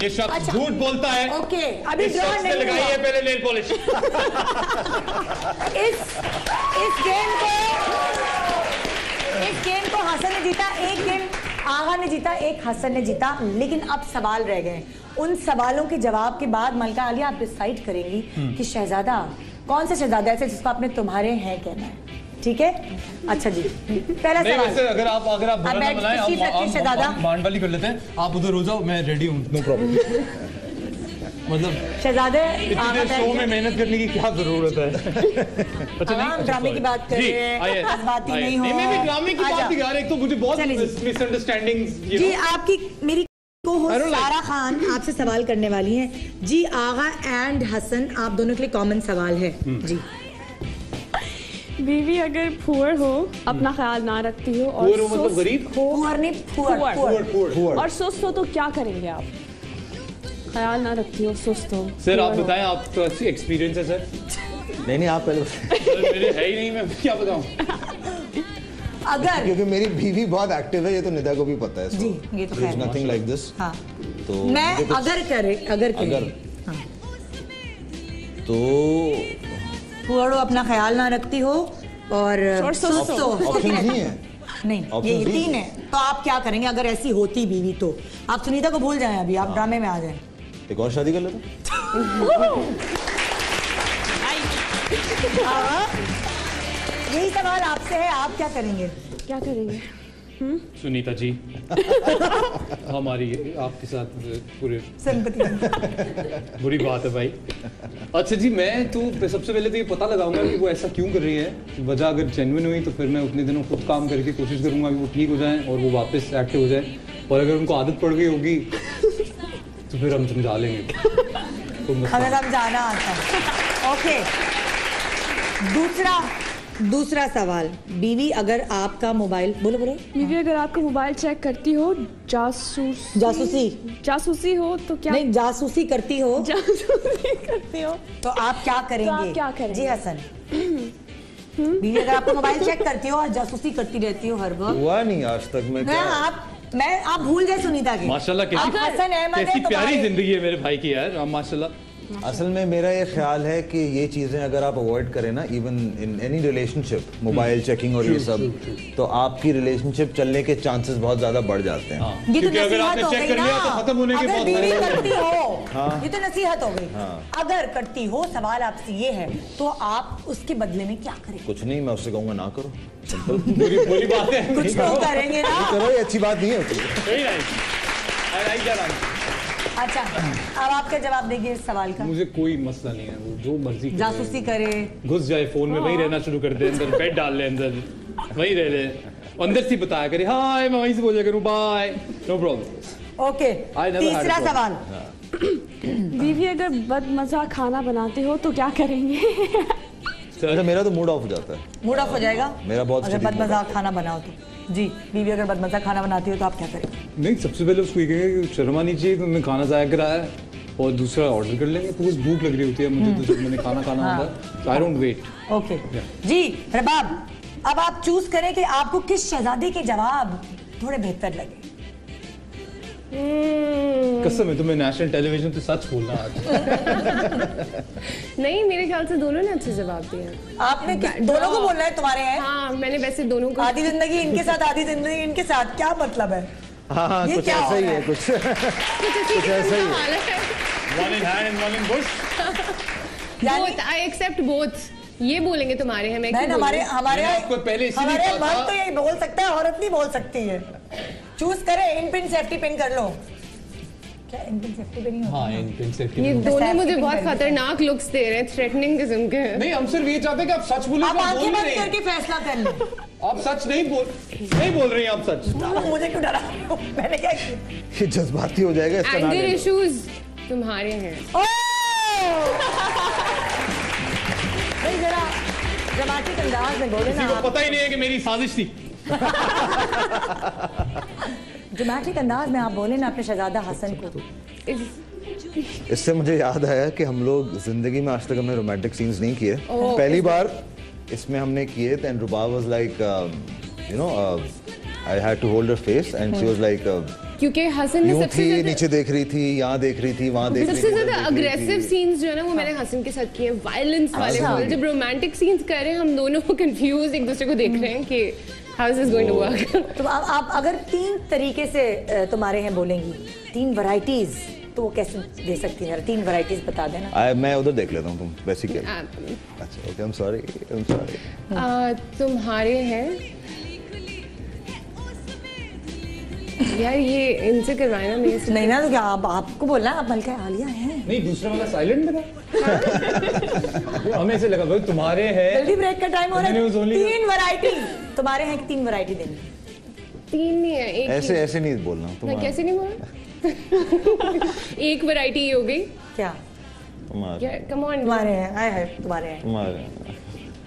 ये शख्स झूठ बोलता है। ओके, अभी ड्रॉ नहीं लगाई है पहले नेल पॉलिश। इस गेम को हसन ने जीता, एक गेम आगा ने जीता, एक हसन ने जीता। लेकिन अब सवाल रह गए। उन सवालों के जवाब के बाद मलका आलिया आप डिसाइड करेंगी कि शहजादा कौन सा शहजादा है जिसको आपने तुम्हारे हैं कहना है। ठीक है, अच्छा जी, पहला सवाल। वैसे अगर आप बुरा ना बनाएं, आप मांडवाली कर लेते हैं। आप उधर हो जाओ, मैं रेडी हूँ, नो प्रॉब्लम। मतलब शहजादे इतने शो में मेहनत करने की क्या जरूरत है? अच्छा नहीं, ड्रामे की बात कर रहे हैं, बात ही नहीं हो। मैं भी ड्रामे की बात यार, एक तो मुझे बहुत मिसअंडरस्टैंडिंग्स। जी आपकी मेरी सारा खान आपसे सवाल करने वाली हैं जी। आगा एंड हसन, आप दोनों के लिए कॉमन सवाल है जी। बीवी अगर पुअर हो, अपना ख्याल ना रखती हो और मतलब गरीब हो, पुअर और सुस्त हो तो क्या करेंगे आप? ख्याल ना रखती हो, सुस्त हो। सर आप बताएं, आपका एक्सपीरियंस है सर? नहीं आप पहले मेरे है ही नहीं, मैं क्या बताऊं। अगर क्योंकि मेरी बीवी बहुत एक्टिव है, ये तो निदा को भी पता है जी, ये तो है नथिंग लाइक दिस। हाँ, तो मैं अगर तो पुअर अपना ख्याल ना रखती हो और सुस्त हो, ऑप्शन नहीं है। नहीं, ये 3 है। तो आप क्या करेंगे अगर ऐसी होती बीवी? तो आप सुनीता को भूल जाएं, अभी आप ड्रामे में आ जाएं। एक और शादी कर लेते। यही सवाल आपसे है, आप क्या करेंगे? क्या करेंगे? सुनीता जी हमारी आपके साथ पूरे सिंपैथी बुरी बात है भाई। अच्छा जी, मैं तो सबसे पहले तो ये पता लगाऊंगा कि वो ऐसा क्यों कर रही है। वजह अगर जेन्युइन हुई तो फिर मैं उतने दिनों खुद काम करके कोशिश करूंगा कि वो ठीक हो जाए और वो वापस एक्टिव हो जाए। और अगर उनको आदत पड़ गई होगी तो फिर हम समझा लेंगे। हमें समझाना आता है। ओके, दूसरा सवाल। बीवी अगर आपका मोबाइल बोलो बीवी अगर आपका मोबाइल चेक करती हो, जासूसी हो तो क्या? नहीं, जासूसी करती हो तो आप क्या करेंगे? जी हसन, बीवी अगर आपका मोबाइल चेक करती हो और जासूसी करती रहती हो हर वक्त। हुआ नहीं आज तक। आप भूल गए सुनीता की। माशाल्लाह कैसी प्यारी जिंदगी है मेरे भाई की यार, माशाल्लाह। असल में मेरा ये ख्याल है कि ये चीज़ें अगर आप अवॉइड करें ना, even in any relationship, mobile checking और ये सब, तो आपकी रिलेशनशिप चलने के चांसेस बहुत ज़्यादा बढ़ जाते हैं। ये तो नसीहत हो गई ना, खत्म होने के बाद बीवी करती हो, ये तो नसीहत हो गई। अगर करती हो, सवाल आपसे ये है तो आप उसके बदले में क्या करेंगे? कुछ नहीं, मैं उससे कहूँगा ना करो। बुरी बात है, कुछ तो करेंगे ना। करो, ये अच्छी बात नहीं होती। अच्छा, अब आपका जवाब देंगे इस सवाल का। मुझे कोई मसला नहीं है, वो जो मर्जी जासूसी करे, घुस जाए फोन में, वहीं रहना शुरू कर दे, अंदर बेड डाल ले, अंदर वहीं रह ले, अंदर से बताया करे हाय, मैं वहीं से बोला करूं बाय, नो प्रॉब्लम। ओके, तीसरा सवाल। बीवी अगर बदमजा खाना बनाते हो तो क्या करेंगे? अच्छा, मेरा तो मूड ऑफ हो जाता है। मूड ऑफ हो जाएगा मेरा बहुत। अगर बदमजा खाना बनाओ तो जी, बीवी अगर बदमजा खाना बनाती हो तो आप क्या करेंगे? नहीं, सबसे पहले उसको ये कहेंगे कि शर्मा नहीं चाहिए, तुमने खाना ज़ाया कराया है, और दूसरा ऑर्डर कर लेंगे। तो भूख लग रही होती है मुझे, तो मैंने खाना होता है, आई डोंट वेट। ओके जी रबाब, अब आप चूज करें कि आपको किस शहजादे के जवाब थोड़े बेहतर लगे। कसम है तुम्हें, नेशनल टेलीविजन पे सच बोलना आज। नहीं, मेरे ख्याल से दोनों ने अच्छे जवाब दिए हैं। आपने दोनों को बोलना है तुम्हारे हैं? हाँ, मैंने वैसे दोनों को। आधी जिंदगी इनके साथ, आधी जिंदगी इनके साथ, क्या मतलब है? हाँ, कुछ ऐसा ही है, कुछ ऐसा ही है। One in hand and one in bush. Both, I accept both. ये बोलेंगे तुम्हारे हैं, मैं हमारे पहले मर्द तो यही बोल सकता है, औरत नहीं बोल सकती है। चूज करें, इन पिन सेफ्टी पिन कर लो। क्या इन पिन सेफ्टी पिन? हाँ, इन पिन सेफ्टी। ये दोनों मुझे बहुत खतरनाक लुक्स दे रहे हैं, थ्रेटनिंग किस्म के। नहीं, हम सिर्फ ये चाहते हैं कि आप सच बोलें। आप आंखें बंद करके फैसला कर लें। आप सच नहीं बोल रही हैं आप सच। मुझे क्यों डरा? मैंने क्या किया? ये जज्बाती हो जाएगा इसका नाम। एंगर इश्यूज तुम्हारे हैं। भाई जरा ड्रामेटिक अंदाज में बोले ना। पता ही नहीं है कि मेरी साजिश थी। ड्रामेटिक अंदाज में आप बोले ना अपने शहजादा हसन को। इससे मुझे याद आया कि हम लोग जिंदगी में आज तक हमने रोमांटिक सीन्स नहीं किए। पहली बार इसमें हमने किए थे and Rubab was like you know I had to hold her face and she was like क्योंकि हसन ने सबसे ज्यादा नीचे देख रही थी, यहाँ देख रही थी, वहाँ देख रही थी। सबसे ज्यादा अग्रेसिव सीन्स जो है ना वो मैंने हसन के साथ किए, वायलेंस वाले। जब रोमांटिक सीन्स कर रहे हैं हम दोनों कंफ्यूज एक दूसरे को देख रहे हैं कि how is this going to work. तो आप अगर 3 तरीके से तुम्हारे हैं बोलेंगी, 3 वैरायटीज, तो वो कैसे दे सकती हैं? 3 वैरायटीज बता देना। मैं उधर देख लेता हूँ, तुम वैसे क्या? अच्छा ओके, आई एम सॉरी। तुम्हारे हैं यार, ये इनसे करवाए ना मेरे से। नहीं ना, तो क्या आपको बोलना है? आप मलका आलिया हैं। नहीं, दूसरा वाला साइलेंट में था। हमें ऐसे लगा भाई तुम्हारे हैं। जल्दी ब्रेक का टाइम हो रहा है। 3 वैरायटी तुम्हारे हैं कि 3 वैरायटी देंगे? 3 नहीं है, एक। ऐसे नहीं बोलना तुम। कैसे नहीं बोलना? एक वैरायटी ये हो गई। क्या? तुम्हारे। कम ऑन, तुम्हारे हैं। आए है तुम्हारे हैं। तुम्हारे।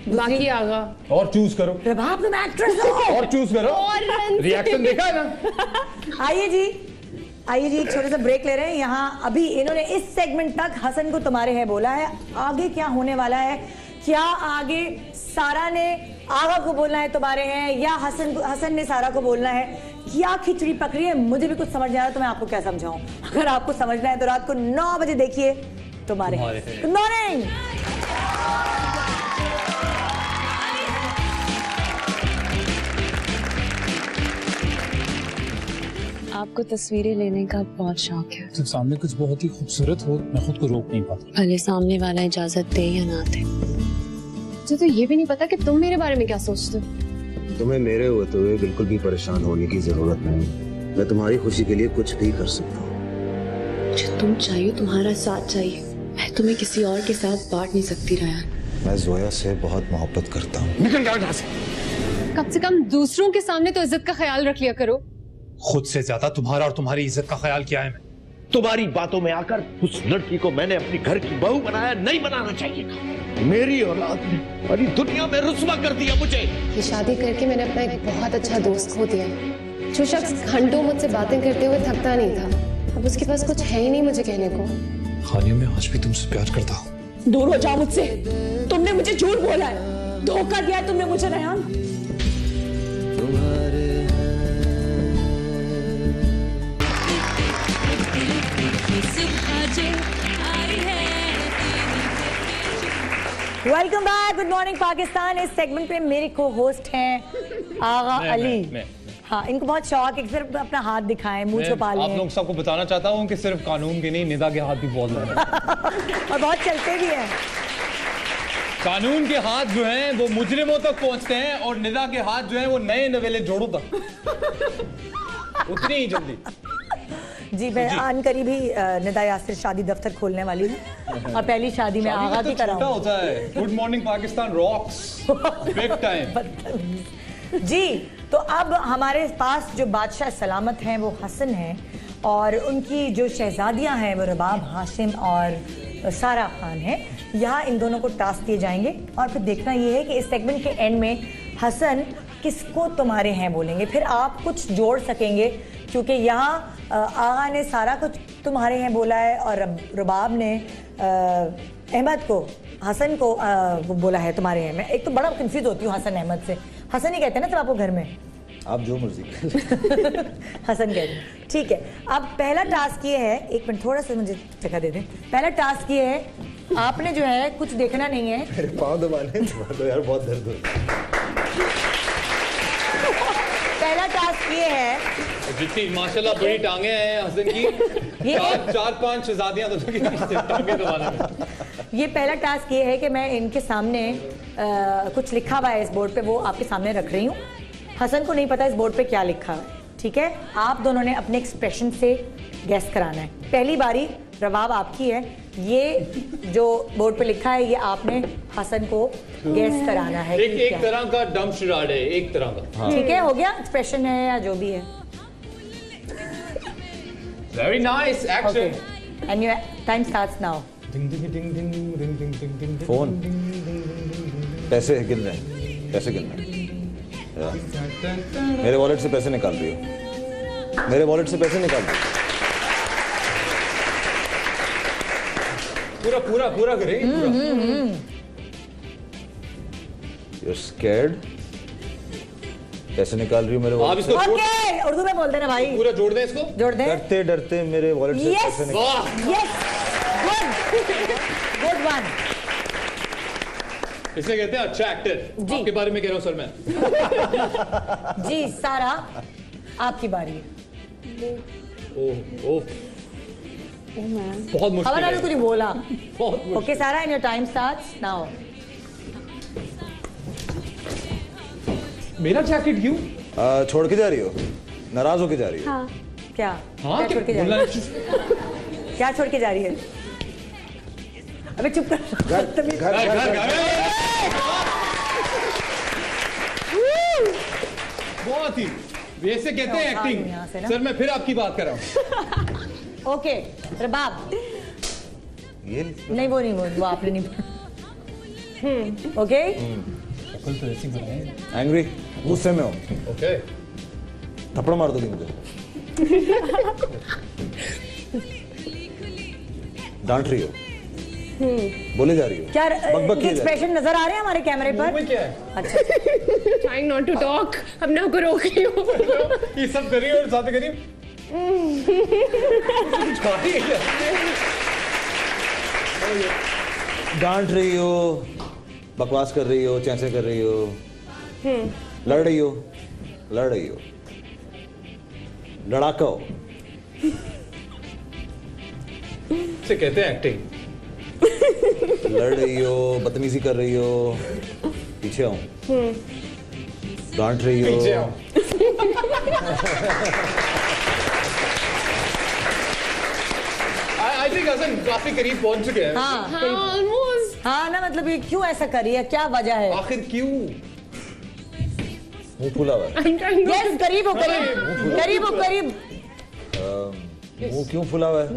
बाकी आगा और चूज करो। प्रभाव तुम एक्ट्रेस हो। और चूज करो। रिएक्शन देखा है ना? आइए जी एक छोटा सा ब्रेक ले रहे हैं। यहाँ अभी इन्होंने इस सेगमेंट तक हसन को तुम्हारे हैं बोला है। आगे क्या होने वाला है? क्या आगे सारा ने आगा को बोलना है तुम्हारे हैं, या हसन ने सारा को बोलना है? क्या खिचड़ी पकड़ी है? मुझे भी कुछ समझ नहीं आ रहा, तो मैं आपको क्या समझाऊं? अगर आपको समझना है तो रात को 9 बजे देखिए तुम्हारे हैं। Good morning. आपको तस्वीरें लेने का बहुत शौक है। जब सामने कुछ बहुत ही खूबसूरत हो मैं खुद को रोक नहीं पाता। भले सामने वाला इजाजत दे या ना दे। मुझे तो ये भी नहीं पता कि तुम मेरे बारे में क्या सोचते हो। तुम्हें मेरे होते हुए बिल्कुल भी परेशान होने की जरूरत नहीं। मैं तुम्हारी खुशी के लिए कुछ भी कर सकता हूँ। मुझे तुम चाहिए, तुम्हारा साथ चाहिए। मैं तुम्हें किसी और के साथ बांट नहीं सकती रयान। मैं जोया से बहुत मोहब्बत करता हूँ। निकल जाओ यहाँ से। कम से कम दूसरों के सामने तो इज्जत का ख्याल रख लिया करो। खुद से ज्यादा तुम्हारा और तुम्हारी इज्जत का ख्याल किया है मैं। तुम्हारी बातों में आकर उस लड़की को मैंने अपनी घर की बहू बनाया, नहीं बनाना चाहिए था। मेरी औलाद ने सारी दुनिया में रुस्वा कर दिया मुझे। ये शादी करके मैंने अपना एक बहुत अच्छा दोस्त खो दिया, जो शख्स घंटों मुझझसे बातें करते हुए थकता नहीं था। अब उसके पास कुछ है ही नहीं मुझे कहने को। खानिया, मैं आज भी तुमसे प्यार करता हूँ। दूर हो जाओ मुझसे। तुमने मुझे झूठ बोला है, धोखा दिया है तुमने मुझे Ryan. Welcome back, good morning Pakistan. इस सेगमेंट पे मेरे को होस्ट हैं आगा अली। हाँ, इनको बहुत शौक है सिर्फ अपना हाथ दिखाएं, मुंह छुपा लें। आप लोग सबको बताना चाहता हूँ कि सिर्फ कानून के नहीं, निदा के हाथ भी बहुत लंबे हैं और बहुत चलते भी हैं। कानून के हाथ जो हैं वो मुजरिमों तक पहुंचते हैं और निदा के हाथ जो हैं वो नए नवेले जोड़ों तक उतनी ही जल्दी। जी, मैं आन करीब ही निदा यासिर शादी दफ्तर खोलने वाली हूँ और पहली शादी में आगा की तरह होता है। Good morning Pakistan rocks big time. जी, तो अब हमारे पास जो बादशाह सलामत हैं वो हसन हैं और उनकी जो शहजादियां हैं वो रबाब, हाशिम और सारा खान हैं। यहाँ इन दोनों को टास्क दिए जाएंगे और फिर देखना ये है कि इस सेगमेंट के एंड में हसन किसको तुम्हारे हैं बोलेंगे, फिर आप कुछ जोड़ सकेंगे क्योंकि यहाँ आगा ने सारा कुछ तुम्हारे हैं बोला है और रबाब ने अहमद को, हसन को बोला है तुम्हारे हैं। मैं एक तो बड़ा कंफ्यूज होती हूँ हसन अहमद से। हसन ही कहते हैं ना सब आपको घर में? आप जो मर्जी हसन कहते हैं, ठीक है। अब पहला टास्क ये है, एक मिनट थोड़ा सा मुझे जगह दे दें। पहला टास्क ये है, आपने जो है कुछ देखना नहीं है। पाँव दबाने तो यार बहुत दर्द होता। पहला टास्क ये है, जितनी माशाल्लाह बड़ी टांगे हैं हसन की, चार पांच शहजादियां तो टांगे दबाने में। ये पहला टास्क ये है कि मैं इनके सामने कुछ लिखा हुआ है इस बोर्ड पे, वो आपके सामने रख रही हूँ। हसन को नहीं पता इस बोर्ड पे क्या लिखा है, ठीक है? आप दोनों ने अपने एक्सप्रेशन से गैस कराना है। पहली बारी रबाब आपकी है। ये जो बोर्ड पे लिखा है ये आपने हसन को गैस कराना है। एक तरह का डम शराड है, एक तरह का। ठीक है, हो गया? एक्सप्रेशन है या जो भी है। Very nice action. Okay. And your time starts now. Phone पैसे गिन रहे हैं, पैसे गिन रहे हैं। मेरे वॉलेट से पैसे निकाल रही हो, मेरे वॉलेट से पैसे निकाल रही हो। पूरा पूरा पूरा करेंगे पूरा। You're scared? पैसे निकाल रही हो मेरे आप इसको ओके, उर्दू में बोल देना भाई। पूरा जोड़ दें इसको। जोड़ दें। डरते डरते मेरे वॉलेट से पैसे निकाल। Yes, good one. इसे कहते हैं अच्छा एक्टर। आपके बारे में कह रहा हूँ सर मैं। जी सारा, आपकी बारी है। ओह बहुत मुश्किल है। कुछ बोला। बहुत मुश्किल। ओके सारा, and your time starts now. मेरा जैकेट क्यों छोड़ के जा रही हो? नाराज होके जा रही हो? हाँ। क्या? हाँ, क्या छोड़ के जा रही है? क्या छोड़ के जा रही है? अबे चुप कर। घर बहुत ही वैसे कहते हैं एक्टिंग। सर मैं फिर आपकी बात कर रहा हूँ। ओके रबाब। ये नहीं वो आपने नहीं। ओके तो ऐसी बनाए। एंग्री, गुस्से में हो? ओके थप्पड़ मार दोगी मुझे? डांट रही हो? बोले जा रही हो? क्या बकबक किए जा रही एक्सप्रेशन नजर आ रहे हैं हमारे कैमरे पर? क्या है? अच्छा Trying not to talk. हम ना को रोक रही हूँ। ये सब करिए और साथ करिए। डांट रही हो, बकवास कर रही हो, चैसे कर रही हो, लड़ रही हो, लड़ रही हो, लड़ाका हो। इसे कहते हैं एक्टिंग। लड़ रही हो, बदतमीजी कर रही हो, पीछे आओ, डांट रही हो, पीछे आओ। I think हसन काफी करीब पहुंच चुके हैं। हाँ Almost. हाँ ना, मतलब ये क्यों ऐसा कर रही है, क्या वजह है? आखिर क्यों? मुंह फूला हुआ है। I'm trying not यस, करीब हो, करीब करीब हो, करीब। मुंह क्यों फूला हुआ है?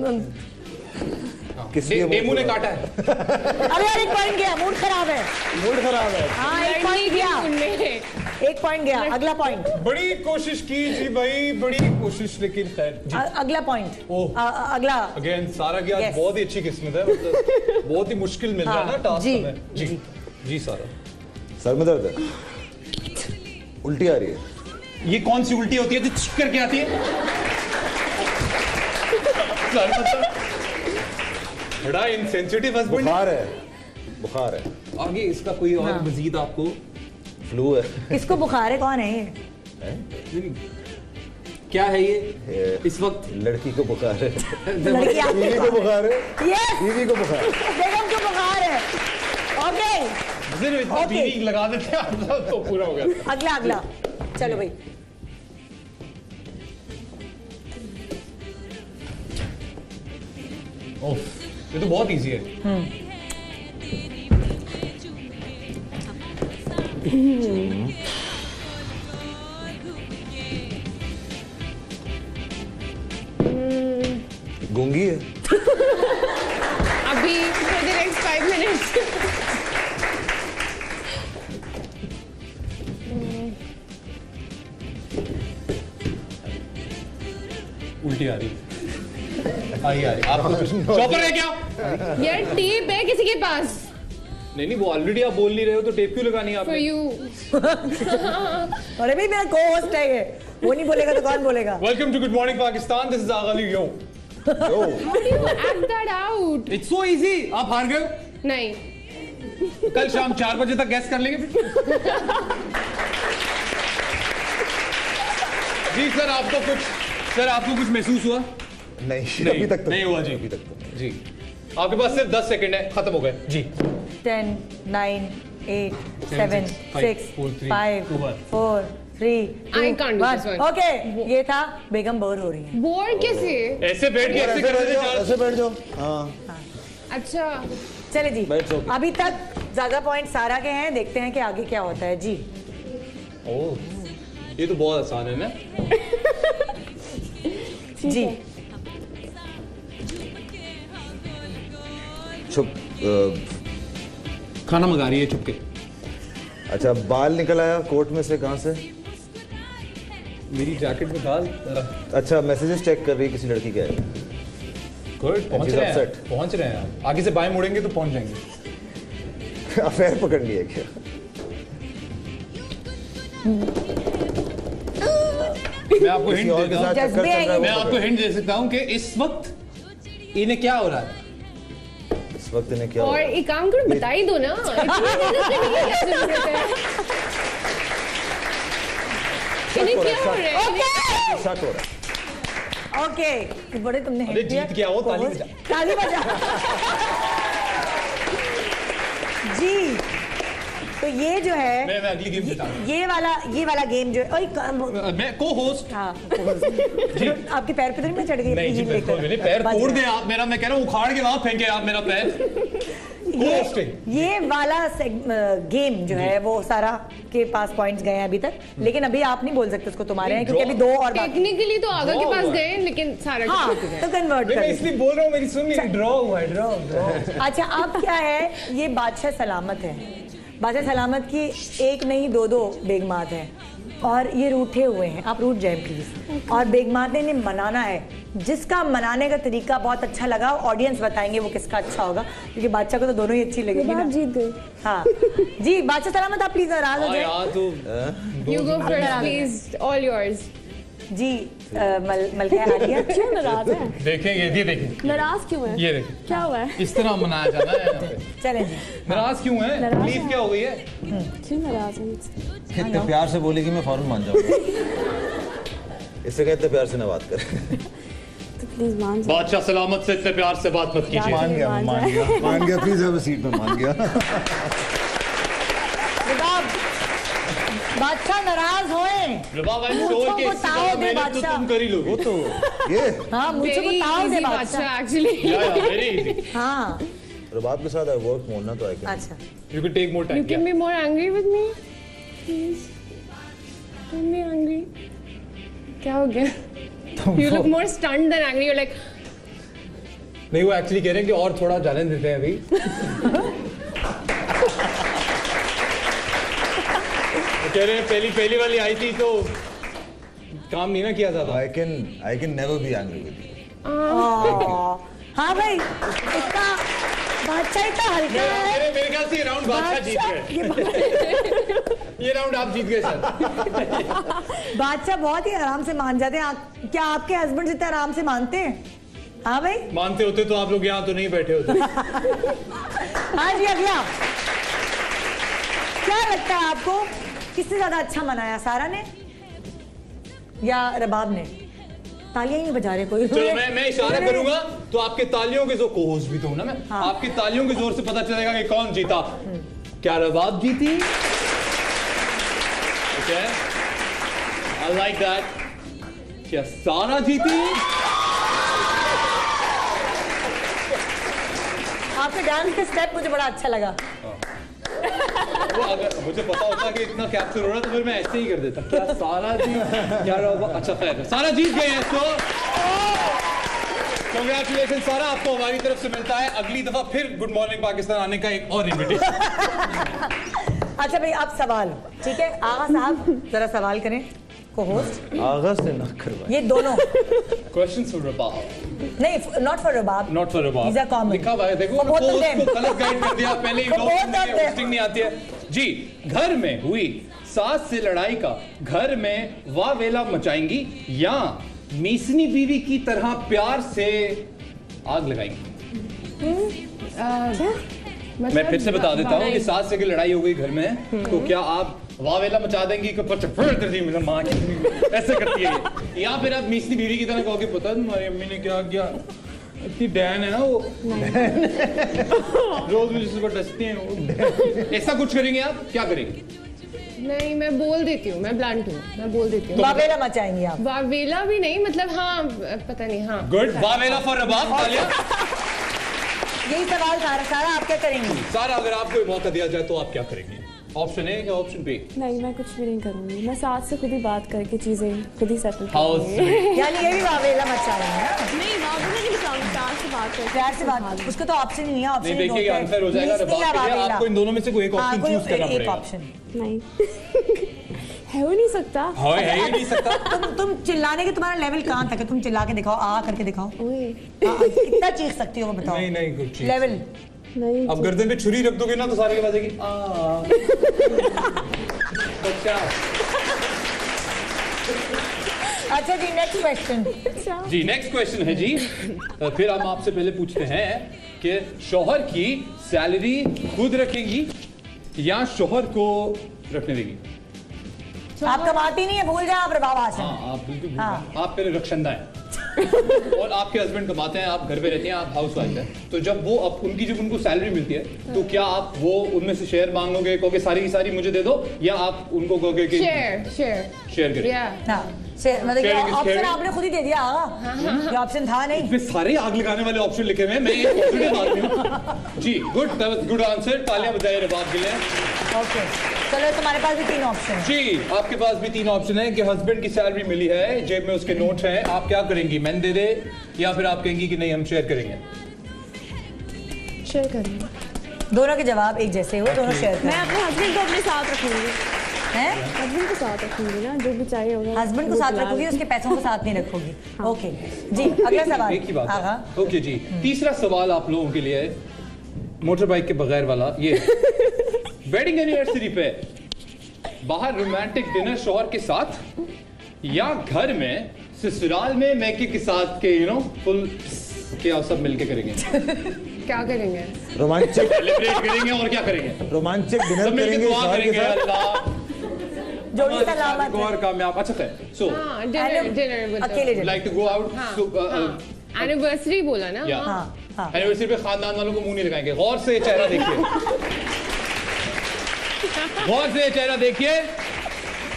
किस लिए नेमू ने काटा है। अरे यार एक पॉइंट गया, मूड खराब है। मूड खराब है। हाँ एक पॉइंट गया, एक पॉइंट गया। अगला पॉइंट। बड़ी कोशिश की जी भाई, बड़ी कोशिश, लेकिन खैर जी। अगला पॉइंट। अगला अगेन सारा की आज Yes. बहुत ही अच्छी किस्मत है, मतलब बहुत ही मुश्किल मिल रहा है ना टास्क जी, हमें। जी जी सारा। सर में दर्द है, उल्टी आ रही है। ये कौन सी उल्टी होती है जो छिक करके आती है? सर मतलब बड़ा इनसेंसिटिव हस्बैंड। बुखार है, बुखार है। आगे इसका कोई और मजीद आपको? फ्लू है। इसको बुखार है, कौन है ये? क्या है ये इस वक्त? लड़की को बुखार है। लड़की आपको बीवी को बुखार है। यस, बीवी को बुखार है। बेगम को बुखार है। ओके इतना बीवी लगा देते हैं तो पूरा हो गया। अगला अगला, चलो भाई। ओह ये तो बहुत इजी है। गूंगी है। अभी for the next 5 minutes. उल्टी आ रही। आई आपको चॉपर है क्या? यार टेप है किसी के पास? नहीं वो ऑलरेडी आप बोल नहीं रहे हो तो टेप क्यों लगानी है For आपने? you. अरे भाई मेरा को होस्ट है ये, वो नहीं बोलेगा तो कौन बोलेगा? Welcome to good morning Pakistan, this is आगली यो। How do you act that out? It's so easy. आप हार गए हो। नहीं. कल शाम 4 बजे तक गैस कर लेंगे फिर। जी सर आपको कुछ महसूस हुआ? नहीं अभी तक तो नहीं हुआ जी। अभी तक तो जी आपके पास सिर्फ 10 सेकंड है, खत्म हो गए जी। 10, 9, 8, 7, 6, 5, 4, 3, 2, I can't do 1. this one. Okay, ये था बेगम बोर हो रही है। बोर कैसे? ऐसे बैठ के ऐसे बैठ जाओ। हाँ अच्छा चले जी, अभी तक ज्यादा पॉइंट सारा के हैं, देखते हैं कि आगे क्या होता है जी। ओह ये तो बहुत आसान है ना। जी छुप खाना मंगा रही है छुप के। अच्छा, बाल निकल आया कोट में से, कहाँ से? मेरी जैकेट में बाल। अच्छा, मैसेजेस चेक कर रही है किसी लड़की के। गुड, पहुंच रहे हैं आप। आगे से बाएं मुड़ेंगे तो पहुंच जाएंगे। अफेयर पकड़ लिया क्या? मैं आपको हिंट दे दूं, मैं आपको हिंट दे सकता हूं कि इस वक्त इन्हें क्या हो रहा है। इस वक्त इन्हें क्या? और एक काम करो, बता ही दो ना। इन्हें क्या हो रहा है? शक हो रहा है। ओके, बड़े तुमने अरे जीत गया हो, ताली बजा। ताली बजा। जी तो ये जो है, मैं अगली गेम जिता। ये वाला गेम जो है, मैं को होस्ट। हाँ जी, आपके पैर पे तो नहीं चढ़ गई? नहीं जी, मैंने पैर तोड़ दे आप मेरा, मैं कह रहा हूँ उखाड़ के वहां फेंके आप मेरा पैर। ये वाला गेम जो है वो सारा के पास पॉइंट्स गए हैं अभी तक, लेकिन अभी आप नहीं बोल सकते उसको तुम्हारे हैं, क्योंकि अभी 2 और टेक्निकली तो आगा के पास गए, लेकिन सारा तो कन्वर्ट कर। मैं इसलिए बोल रहा हूँ, मेरी सुन ली, ड्रॉ हुआ है, ड्रॉ। अच्छा, अब क्या है, ये बादशाह सलामत है। बादशाह सलामत की एक नहीं 2 बेगमात हैं और ये रूठे हुए हैं, आप रूठ जाएं प्लीज। और बेगमात ने इन्हें मनाना है, जिसका मनाने का तरीका बहुत अच्छा लगा, ऑडियंस बताएंगे वो किसका अच्छा होगा, क्योंकि बादशाह को तो दोनों ही अच्छी लगेगी ना। जीत गए। हाँ जी, बादशाह सलामत आप प्लीज नाराज हो जाए। You go first please, all yours। जी मलका आलिया क्यों नाराज है? देखें ये देखें नाराज क्यों है? ये देखें क्या हुआ है? इस तरह मनाया जाना है। चलें जी, नाराज क्यों है? तकलीफ क्या हो गई है? क्यों नाराज है? इतने प्यार से बोलेगी मैं फौरन मान जाऊंगा। इससे कहते इतने प्यार से ना बात कर। तो प्लीज मान जाओ। बादशाह सलामत से इतने प्यार से बात मत कीजिए। मान गया प्लीज, अब सीट पे मान गया। बादशाह नाराज होए, तुम कर ही लोगे। तो ये हाँ, मुझे को ताव दे बादशाह एक्चुअली। हाँ, रबाब के साथ आई वर्क मोर ना, तो आई कैन। अच्छा, You can take more time. You can be more angry with me, please. Don't be angry. क्या हो गया? You look more stunned than angry. You're like. नहीं, वो एक्चुअली कह रहे हैं कि और थोड़ा चैलेंज देते हैं अभी। कह रहे हैं पहली वाली आई थी तो काम नहीं ना किया था। I can never be angry with you. हाँ भाई, इतना बादशाह इतना हल्का है। मेरे ख्याल से ये राउंड बादशाह जीत गए। ये राउंड आप जीत गए सर। बादशाह बहुत ही आराम से मान जाते हैं। क्या आपके हस्बैंड जितना आराम से मानते हैं? हाँ भाई, मानते होते तो आप लोग यहाँ तो नहीं बैठे होते। हाँ जी, अगला क्या लगता है आपको, किससे ज्यादा अच्छा मनाया, सारा ने या रबाब ने? तालियां ही बजा रहे कोई। चलो मैं इशारा करूंगा तो आपके तालियों के जोर, को-होस्ट भी तो हूं ना मैं, हाँ। आपकी तालियों के जोर से पता चलेगा कि कौन जीता। क्या रबाब जीती? Okay, I like that. क्या सारा जीती? आपके डांस के स्टेप मुझे बड़ा अच्छा लगा। वो अगर मुझे पता होता कि इतना कैप्चर हो रहा तो फिर मैं ऐसे ही कर देता। क्या सारा जीत? क्या रबाब? अच्छा खैर, सारा जीत गए हैं। तो कांग्रेचुलेशन सारा, आपको हमारी तरफ से मिलता है अगली दफा फिर गुड मॉर्निंग पाकिस्तान आने का एक और इनविटेशन। अच्छा भाई, अब सवाल, ठीक है, आगा साहब जरा सवाल करें को होस्ट। आगा से ना करवाएं। ये दोनों क्वेश्चंस फॉर रबाब, नहीं, not for Rabab, not for Rabab, these are common। लिखा हुआ है, देखो को गलत गाइड कर दिया पहले ही। होस्टिंग नहीं आती है जी। घर में हुई सास से लड़ाई का घर में वावेला मचाएंगी या मीसनी बीवी की तरह प्यार से आग लगाएंगी? मैं फिर से बता देता हूँ कि सास से की लड़ाई हो गई घर में, तो क्या आप वावेला मचा देंगी कि कर दी मेरा माँ ऐसे करती है ये, या फिर आप मीसनी बीवी की तरह कहोगे पता तुम्हारी अम्मी ने क्या किया, इतनी डैन है ना वो, रोज मुझे सुबह डसती हैं वो, ऐसा कुछ करेंगे आप? क्या करेंगे? नहीं, मैं बोल देती हूँ, मैं ब्लंट हूँ, मैं बोल देती हूँ। वावेला मचाएंगी आप? वावेला भी नहीं, मतलब हाँ, पता नहीं। हाँ, गुड, वावेला फॉर रबाब। यही सवाल सारा आप क्या करेंगी? सारा, अगर आपको मौका दिया जाए तो आप क्या करेंगे? ऑप्शन ए या ऑप्शन बी? नहीं, मैं कुछ भी नहीं करूंगी। मैं साथ से खुद ही बात करके चीजें खुद ही सेटल करूंगी। यानी ये भी वावेला मचाएंगे ना? नहीं, वावेला नहीं मचाऊंगी, प्यार से बात करके। प्यार से बात, उसको तो ऑप्शन ही नहीं है। ऑप्शन नहीं, देखिए आंसर हो जाएगा रबाब के लिए। आपको इन दोनों में से कोई एक ऑप्शन चूज करना पड़ेगा। एक ऑप्शन नहीं है, हो नहीं सकता। है ही नहीं सकता। तुम चिल्लाने के तुम्हारा लेवल कहाँ तक है? तुम चिल्ला के दिखाओो, आ करके दिखाओ। कितना चीख सकती हो वो बताओ? नहीं कुछ लेवल नहीं। अब गर्दन पे छुरी रख दोगे ना तो सारे के बजेगी। अच्छा जी, नेक्स्ट क्वेश्चन। जी नेक्स्ट क्वेश्चन है जी। फिर हम आपसे पहले पूछते हैं कि शौहर की सैलरी खुद रखेंगी या शौहर को रखने देगी? आप कमाती नहीं है, भूल जाए आप रबाब हासिल। हाँ, आप बिल्कुल भूल जाए। आप पहले रक्षंदा हैं और आपके हस्बैंड कमाते हैं, आप घर पे रहती हैं, आप हाउस वाइफ हैं। तो जब वो जब उनको सैलरी मिलती है तो क्या आप वो उनमें से शेयर मांगोगे, कहोगे सारी की सारी मुझे दे दो, या आप उनको कहोगे कि शेयर करें? मतलब ऑप्शन आपने खुद ही दे दिया। ये ऑप्शन था नहीं। इसमें सारे आग लगाने वाले ऑप्शन लिखे हुए हैं। मैं एक पॉजिटिव आदमी हूं। जी good, that was good answer. तालियां बजाइए रबाब के लिए। ओके, चलो तुम्हारे पास भी 3 ऑप्शन हैं। जी आपके पास भी 3 ऑप्शन है कि हस्बैंड की सैलरी मिली है, जेब में उसके नोट हैं, आप क्या करेंगी? मैंने दे दे, या फिर आप कहेंगी कि नहीं हम शेयर करेंगे? शेयर करेंगे। दोनों के जवाब एक जैसे हो, दोनों शेयर करें। मैं अपने हस्बैंड को अपने साथ रखूंगी। हैं? हस्बैंड को साथ रखूंगी ना, जो भी चाहिए होगा। हस्बैंड को साथ रखोगी, उसके पैसों को साथ नहीं रखोगी। ओके जी, अगला सवाल। एक ही बात। ओके जी, तीसरा सवाल आप लोगों के लिए है, मोटर बाइक के बगैर वाला। ये वेडिंग एनिवर्सरी पे बाहर रोमांटिक डिनर शौहर के साथ या घर में ससुराल में मैके के साथ के फुल के आप सब मिलके करेंगे? क्या करेंगे? रोमांटिक सेलिब्रेट करेंगे और क्या करेंगे? रोमांटिक डिनर करेंगे, दुआ करेंगे अल्लाह जोड़ी सलामत और कामयाब। अच्छा है, सो डिनर अकेले like to go out. Anniversary बोला ना? एनिवर्सरी पे खानदान वालों को मुंह नहीं लगाएंगे। गौर से चेहरा देखिए, गौर से चेहरा देखिए।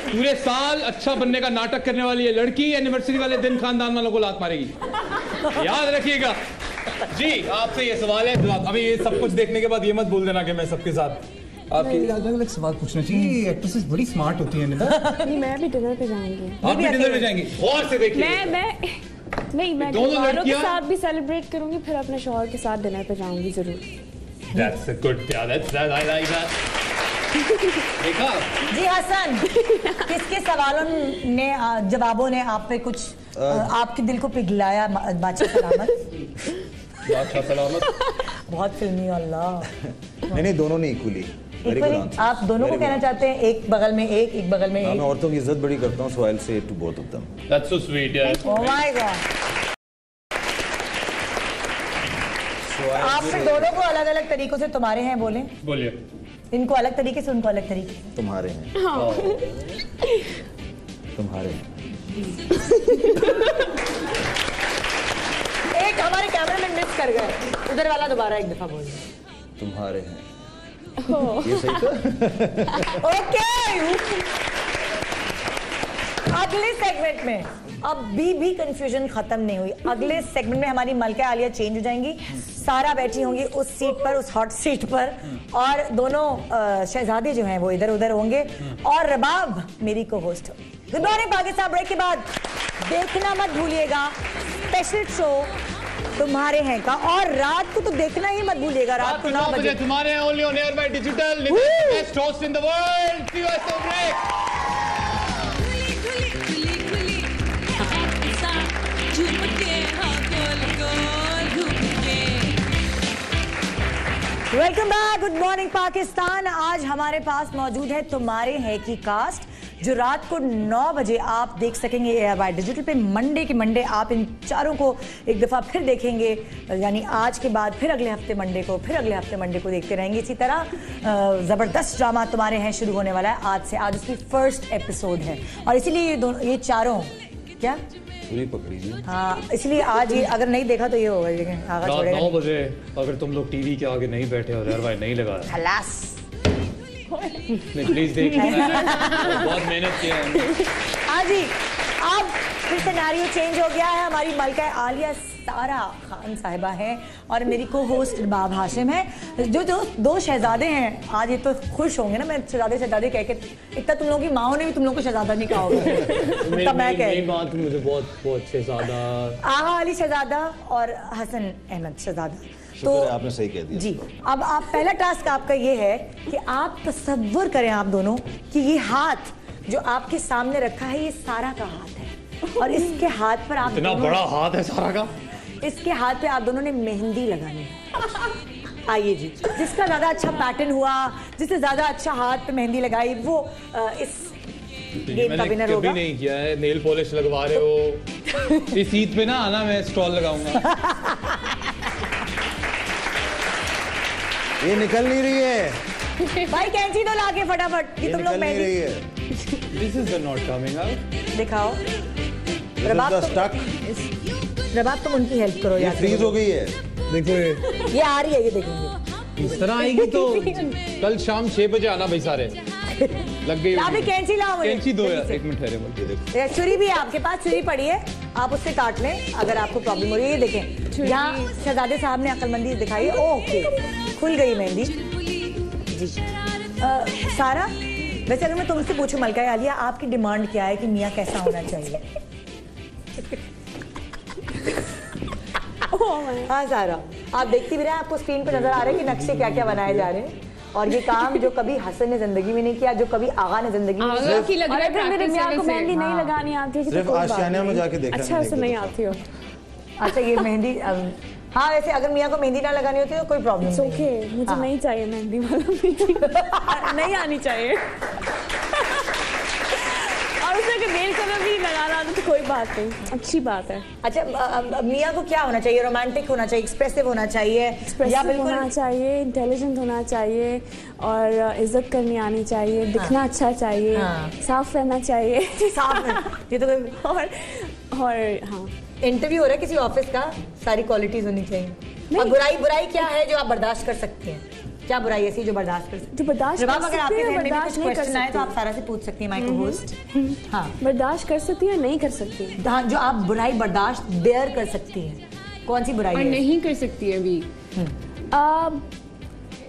पूरे साल अच्छा बनने का नाटक करने वाली ये लड़की एनिवर्सरी वाले दिन खानदान वालों को लात मारेगी, याद रखिएगा। जी आपसे ये सवाल है, अभी ये सब कुछ देखने के बाद ये मत बोल देना कि मैं सबके साथ आपके अलग-अलग सवाल पूछना चाहिए। एक्ट्रेसेस बड़ी स्मार्ट होती हैं। नहीं, मैं भी डिनर पे जाऊंगी। आप भी डिनर पे जाएंगी? गौर से देखिए। मैं दोनों लड़कियों के साथ भी सेलिब्रेट करूंगी, फिर अपने शौहर के साथ डिनर पे जाऊंगी जरूर। That's a good, yeah, that's that, I like that. देखा? जी हसन, किसके सवालों ने जवाबों ने आप पे कुछ आपके दिल को पिघलाया? बादशाह सलामत। बादशाह सलामत। बहुत फिल्मी। अल्लाह। नहीं, दोनों ने इक्वली। आप दोनों को कहना चाहते हैं? एक बगल में एक बगल में एक। मैं औरतों की इज्जत बड़ी करता हूँ, so I'll say it to both of them. That's so sweet, yeah. Oh my God. आप फिर दोनों को अलग अलग तरीकों से तुम्हारे हैं बोलें? बोलिए। इनको अलग तरीके से, उनको अलग तरीके से। तुम्हारे हैं। तुम्हारे हैं। एक हमारे कैमरामैन मिस कर गए, उधर वाला दोबारा एक दफा बोल। तुम्हारे हैं। ये सही था? ओके, अगले सेगमेंट में अब भी कंफ्यूजन खत्म नहीं हुई। अगले सेगमेंट में हमारी मलका आलिया चेंज हो जाएंगी, सारा बैठी होंगी उस सीट पर, उस हॉट सीट पर, और दोनों शहजादे जो हैं वो इधर उधर होंगे, और रबाब मेरी को होस्ट होगी। Good morning Pakistan. ब्रेक के बाद देखना मत भूलिएगा स्पेशल शो तुम्हारे हैं का, और रात को तो देखना ही मत भूलिएगा, रात को 9 बजे तुम्हारे हैं, only on air by digital, best host in the world. See you at break. Welcome back, good morning Pakistan. आज हमारे पास मौजूद है तुम्हारे हैं की कास्ट, जो रात को 9 बजे आप देख सकेंगे एयर बाय डिजिटल पे। मंडे के मंडे आप इन चारों को एक दफ़ा फिर देखेंगे, यानी आज के बाद फिर अगले हफ्ते मंडे को, फिर अगले हफ्ते मंडे को देखते रहेंगे। इसी तरह ज़बरदस्त ड्रामा तुम्हारे हैं शुरू होने वाला है आज से। आज उसकी फर्स्ट एपिसोड है, और इसीलिए ये चारों क्या पूरी पकड़ी जी। हाँ, इसलिए आज ये अगर नहीं देखा तो ये होगा, लेकिन आगा छोड़ेगा 9 बजे अगर तुम लोग टीवी के आगे नहीं बैठे और एयर बाय नहीं लगाया, खलास नहीं प्लीज देख, बहुत मेहनत किया है। हाँ जी, अब फिर सिनेरियो चेंज हो गया है। हमारी मलका आलिया सारा खान साहिबा हैं और मेरी को होस्ट रबाब हाशिम है। जो दो शहजादे हैं आज, ये तो खुश होंगे ना, मैं शहजादे कह के, इतना तुम लोगों की माओ ने भी तुम लोग को शहजादा नहीं कहा होगा। तब मैं कह रही बात मुझे बहुत शहजादा, आगा अली शहजादा और हसन अहमद शहजादा। तो आपने सही कह दिया जी। अब आप पहला टास्क आपका ये है कि आप तसव्वुर करें आप दोनों कि ये हाथ जो आपके सामने रखा है ये सारा का हाथ है और इसके हाथ पर आप इतना बड़ा हाथ है सारा का, इसके हाथ पे आप दोनों ने मेहंदी लगानी है। आइए जी, जिसका ज्यादा अच्छा पैटर्न हुआ, जिसने ज्यादा अच्छा हाथ पे मेहंदी लगाई वो इस गेम का विनर होगा। कभी नहीं किया है, नेल पॉलिश लगवा रहे हो। इस ईद पे ना आना, मैं स्टॉल लगाऊंगा। ये निकल नहीं रही है भाई, कैंची तो लाके फटाफट, ये तुम लोग mehndi. This is not coming out. दिखाओ। रबाब तुम उनकी हेल्प करो यार। फ्रीज हो गई है, देखो ये आ रही है, ये देखेंगे। इस तरह आएगी तो कल शाम 6 बजे आना भाई सारे। लग गई। अभी कैंची लाओ मुझे। कैंची दो यार, एक मिनट ठहरे मुझे। देखो छुरी भी है आपके पास, छुरी पड़ी है, आप उससे काट लें अगर आपको प्रॉब्लम हो रही है। ये देखें, यहाँ शहजादे साहब ने अक्लमंदी दिखाई है। ओके, खुल गई मेहंदी जी। सारा, वैसे अगर मैं तुमसे पूछूं मलका आलिया, आपकी डिमांड क्या है कि मियाँ कैसा होना चाहिए? हाँ सारा, आप देखती भी रहे, आपको स्क्रीन पे नजर आ रहा है कि नक्शे क्या क्या बनाए जा रहे हैं और ये काम जो कभी हसन ने जिंदगी में नहीं किया, जो कभी आगा ने जिंदगी में नहीं किया। मेरे मियाँ को मेहंदी नहीं लगानी आती, सिर्फ आशियाने में जाके देखा। अच्छा से नहीं आती हो। अच्छा, ये मेहंदी, हाँ वैसे अगर मियाँ को मेहंदी ना लगानी होती तो कोई प्रॉब्लम नहीं। ओके, मुझे नहीं चाहिए मेहंदी वाला, नहीं आनी चाहिए। और उसे अगर नेल कलर भी लगाना आता तो कोई बात नहीं, अच्छी बात है। अच्छा, मियाँ को क्या होना चाहिए? रोमांटिक होना चाहिए, एक्सप्रेसिव होना चाहिए, या बिल्कुल होना चाहिए, इंटेलिजेंट होना चाहिए और इज्जत करनी आनी चाहिए, दिखना अच्छा चाहिए, साफ रहना चाहिए। साफ, ये तो और हाँ, इंटरव्यू हो रहा है किसी ऑफिस का, सारी क्वालिटीज होनी चाहिए। और बुराई क्या है जो आप बर्दाश्त कर सकते हैं? क्या बुराई ऐसी जो बर्दाश्त कर सकते हैं? अगर आपके ज़हन में कुछ क्वेश्चन आए तो आप सारा से पूछ सकती हैं, माइक्रो होस्ट। हाँ, बर्दाश्त कर सकती है, नहीं कर सकती है। हाँ, जो आप बुराई बर्दाश्त बेयर कर सकती हैं, कौन सी बुराई है? नहीं कर सकती है अभी।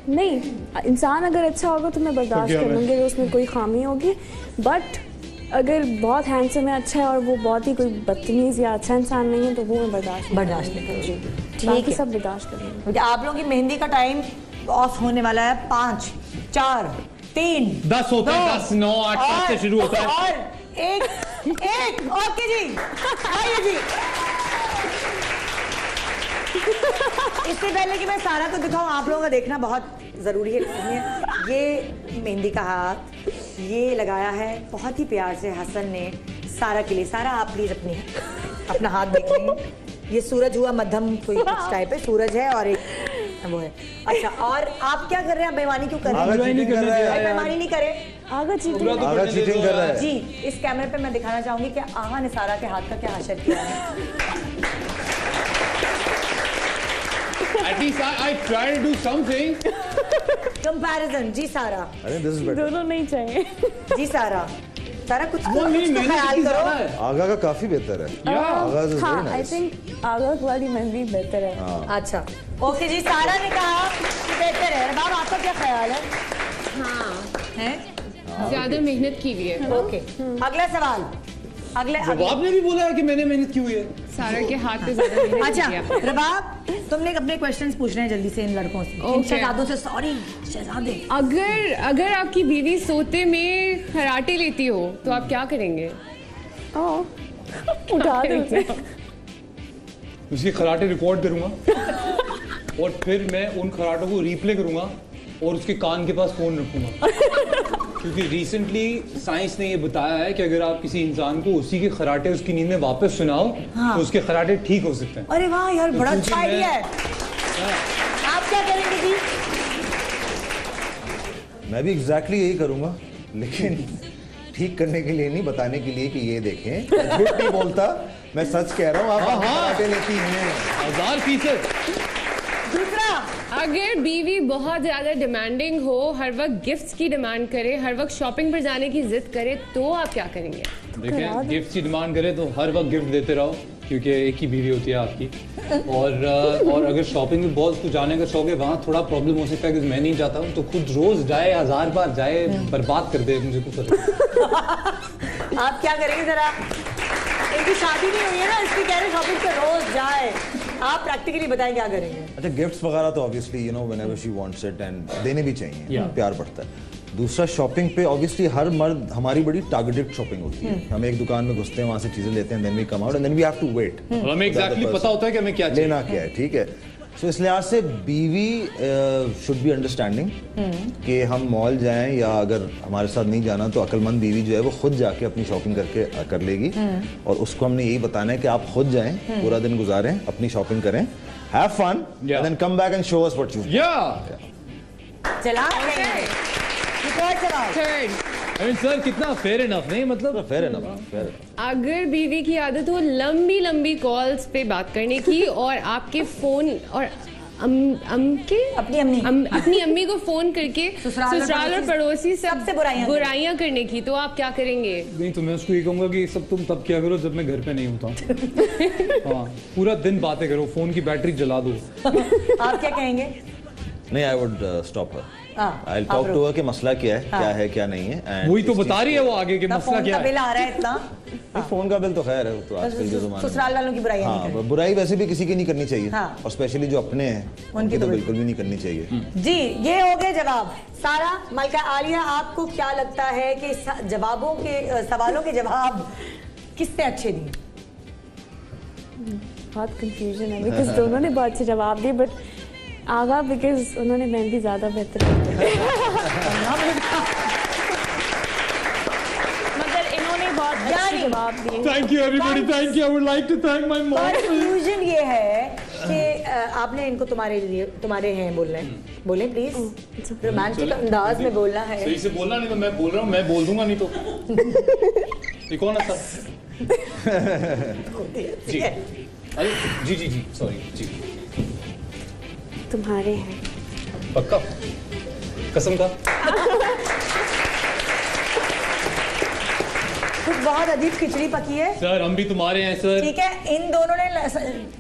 नहीं, इंसान अगर अच्छा होगा तो मैं बर्दाश्त कर लूँगी, उसमें कोई खामी होगी। बट अगर बहुत हैंडसम है, अच्छा है और वो बहुत ही कोई बदतमीज या अच्छा इंसान नहीं है तो वो मैं बर्दाश्त नहीं करूँगी। बाकी सब बर्दाश्त करूँगी। आप लोगों की मेहंदी का टाइम ऑफ होने वाला है। 5 4 3 10 होता है, 10 9 8 7 से शुरू होता है और एक ओके जी, आइए जी। इससे पहले कि मैं सारा को दिखाऊं, आप लोगों का देखना बहुत जरूरी है। ये मेहंदी का हाथ ये लगाया है बहुत ही प्यार से हसन ने सारा के लिए। सारा आप प्लीज अपना हाथ देख लेंगे। ये सूरज हुआ मध्यम कोई कुछ टाइप है, सूरज है और एक वो है। अच्छा, और आप क्या कर रहे हैं? बेईमानी क्यों कर रहे हैं? बेईमानी नहीं करें, आगा चीटिंग कर रहा है जी। इस कैमरे पे मैं दिखाना चाहूंगी कि आगा ने सारा के हाथ का क्या हशर किया है। At least I try to do something. Comparison जी सारा। दोनों नहीं चाहिए जी सारा कुछ तो ख्याल करो। आगा का काफी बेहतर है। हाँ, I think आगा वाली मेहंदी बेहतर है। अच्छा, ओके जी, सारा ने कहा कि बेहतर है। रबाब, आपका क्या ख्याल है? हाँ है, ज्यादा मेहनत की हुई है। ओके, अगला सवाल। रबाब ने भी बोला है कि मैंने मेहनत की हुई है। सारा के हाथ पे ज्यादा मेहनत। अच्छा रबाब, तुमने अपने क्वेश्चंस पूछने हैं जल्दी से इन लड़कों से, इन शहजादों से। सॉरी शहजादे। अगर आपकी बीवी सोते में खराटे लेती हो तो आप क्या करेंगे? उठा देंगे। उसकी खराटे रिकॉर्ड करूंगा और फिर मैं उन खराटों को रिप्ले करूंगा और उसके कान के पास फोन रखूंगा। क्योंकि रिसेंटली साइंस ने ये बताया है कि अगर आप किसी इंसान को उसी के खराटे उसकी नींद में वापस सुनाओ तो उसके खराटे ठीक हो सकते हैं। अरे वाह यार, बड़ा अच्छा आइडिया है। आप क्या करेंगे जी? मैं भी एग्जैक्टली यही करूंगा, लेकिन ठीक करने के लिए नहीं, बताने के लिए कि ये देखें, झूठ नहीं बोलता, मैं सच कह रहा हूँ। आप खराटे लेती हैं 1000%। दूसरा, अगर बीवी बहुत ज्यादा डिमांडिंग हो, हर वक्त गिफ्ट्स की डिमांड करे, हर वक्त शॉपिंग पर जाने की जिद करे, तो आप क्या करेंगे? देखिए, गिफ्ट की डिमांड करे तो हर वक्त गिफ्ट देते रहो, क्योंकि एक ही बीवी होती है आपकी। और अगर शॉपिंग में बहुत कुछ जाने का शौक है, वहाँ थोड़ा प्रॉब्लम हो सकता है कि मैं नहीं जाता हूँ, तो खुद रोज जाए, 1000 बार जाए, बर्बाद कर दे मुझे कुछ। आप क्या करेंगे जरा? इनकी शादी नहीं हुई है ना, इसकी कह रहे शॉपिंग पे रोज जाए। आप प्रैक्टिकली बताएं क्या करेंगे? अच्छा, गिफ्ट्स वगैरह तो obviously you know whenever she wants it, and देने भी चाहिए, प्यार बढ़ता है। दूसरा, शॉपिंग पे ऑब्वियसली हर मर्द, हमारी बड़ी टारगेटेड शॉपिंग होती है। हम एक दुकान में घुसते हैं, वहां से चीजें लेते हैं, then we come out and then we have to wait. हमें एग्जैक्टली पता होता है कि हमें क्या लेना क्या है, ठीक है। सो इस लिहाज से बीवी शुड बी अंडरस्टैंडिंग कि हम मॉल जाएं या अगर हमारे साथ नहीं जाना तो अक्लमंद बीवी जो है वो खुद जाके अपनी शॉपिंग करके कर लेगी। और उसको हमने यही बताना है कि आप खुद जाएं, पूरा दिन गुजारें, अपनी शॉपिंग करें, have fun, and then come back and show us what you. चला थर्ड, सर कितना फेयर इनफ नहीं, मतलब फेयर इनफ। अगर बीवी की आदत हो लंबी लंबी कॉल्स पे बात करने की और आपके फोन और अपनी अम्मी को फोन करके ससुराल और पड़ोसी सबसे बुराइयां करने की, तो आप क्या करेंगे? नहीं तो मैं उसको ये कहूंगा कि सब तुम तब क्या करो जब मैं घर पे नहीं होता। हाँ, पूरा दिन बातें करो, फोन की बैटरी जला दो। आप क्या कहेंगे? नहीं, I would stop her. I'll talk to her कि मसला क्या है, क्या है क्या नहीं है। वही तो बता रही है वो आगे कि मसला क्या है। बिल आ रहा है इतना। फोन का बिल तो खैर है, तो आजकल के ज़माने में ससुराल वालों की बुराई नहीं करनी। बुराई वैसे भी किसी की नहीं करनी चाहिए, हाँ। और स्पेशली जो अपने हैं उनकी तो बिल्कुल भी नहीं करनी चाहिए। जी, ये हो गए जवाब। सारा, मलका आलिया, आपको क्या लगता है कि जवाबों के सवालों के जवाब किससे अच्छे दिए? बहुत कंफ्यूजन है बिकॉज दोनों ने बहुत अच्छे जवाब दिए, बट आगा बिकॉज उन्होंने मेहंदी ज्यादा बेहतर मगर इन्होंने बहुत अच्छे जवाब दिए। Thank you everybody, thank you. I would like to thank my mom. Confusion ये है कि आपने इनको तुम्हारे हैं बोलना है, बोले प्लीज, रोमांटिक अंदाज में बोलना है। सही से बोलना, नहीं तो मैं बोल रहा हूँ, मैं बोल दूंगा नहीं तो। ये कौन है सर? जी अरे जी जी जी सॉरी जी। तुम्हारे हैं पक्का? कसम का? कुछ बहुत अजीब खिचड़ी पकी है सर, हम भी तुम्हारे हैं सर। ठीक है, इन दोनों ने,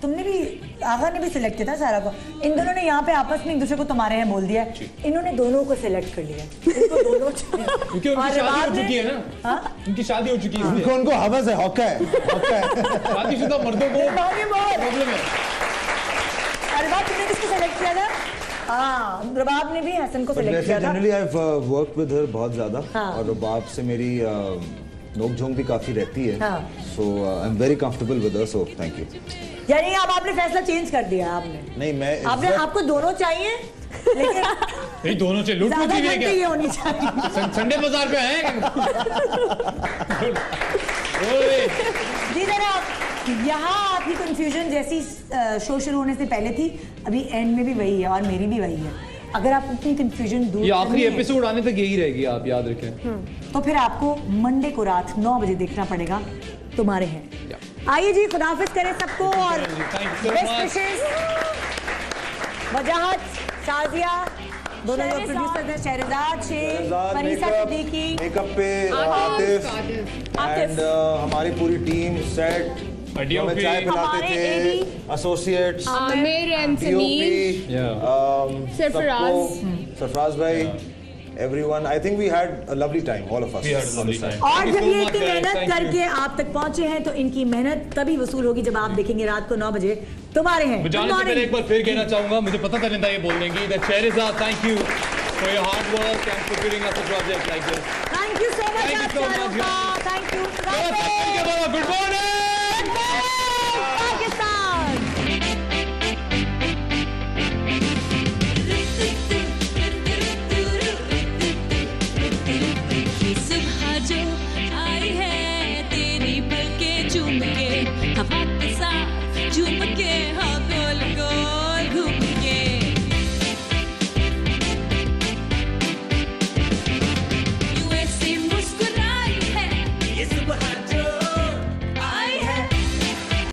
तुमने भी, आगा ने भी सिलेक्ट किया था सारा को। इन दोनों ने यहाँ पे आपस में एक दूसरे को तुम्हारे हैं बोल दिया, इन्होंने दोनों को सिलेक्ट कर लिया। इनको दोनों क्योंकि उनकी शादी हो चुकी है ना। हाँ, उनकी शादी हो चुकी है, उनको हवस है, हौका है। शादीशुदा मर्दों को प्रॉब्लम है। रबाब, तुमने किसको सेलेक्ट किया था? हाँ, रबाब ने भी हसन को सेलेक्ट किया था। Generally I have worked with her बहुत ज्यादा, और रबाब से मेरी नोक-झोंक भी काफी रहती है, so I am very comfortable with her, so thank you. यानी अब आपने फैसला चेंज कर दिया आपने? नहीं, मैं आपको दोनों चाहिए, लेकिन नहीं दोनों से लूट होती है क्या? ये होनी चाहिए। संडे बाजार पे आए जी जनाब, यहाँ आपकी कंफ्यूजन जैसी शो शुरू होने से पहले थी, अभी एंड में भी वही है और मेरी भी वही है। अगर आप अपनी कंफ्यूजन दूर, ये आखिरी एपिसोड आने तक यही रहेगी, आप याद रखें। तो फिर आपको मंडे को रात 9 बजे देखना पड़ेगा तुम्हारे हैं। आइए जी, खुदाफिज करें सबको और बेस्ट विशेस। वजाहत, शाजिया, दोनों लोग प्रोड्यूसर हैं, शहरजाद शेख, फरीसा सिद्दीकी, मेकअप पे आतिफ, एंड हमारी पूरी टीम, सेट, हमें चाय पिलाते थे, एसोसिएट्स, आमिर एंड समीर, सरफराज भाई, everyone. I think we had a lovely time, all of us. We had a lovely time. और जब ये इतनी मेहनत करके आप तक पहुंचे हैं, तो इनकी मेहनत तभी वसूल होगी जब आप देखेंगे रात को 9 बजे तुम्हारे हैं। जाने से पहले एक बार फिर कहना चाहूंगा, मुझे पता था नहीं था ये बोलने की, that Shahrizad, thank you for your hard work and for giving us a project like this. Thank you so much. Thank you so much. Thank you. Good morning.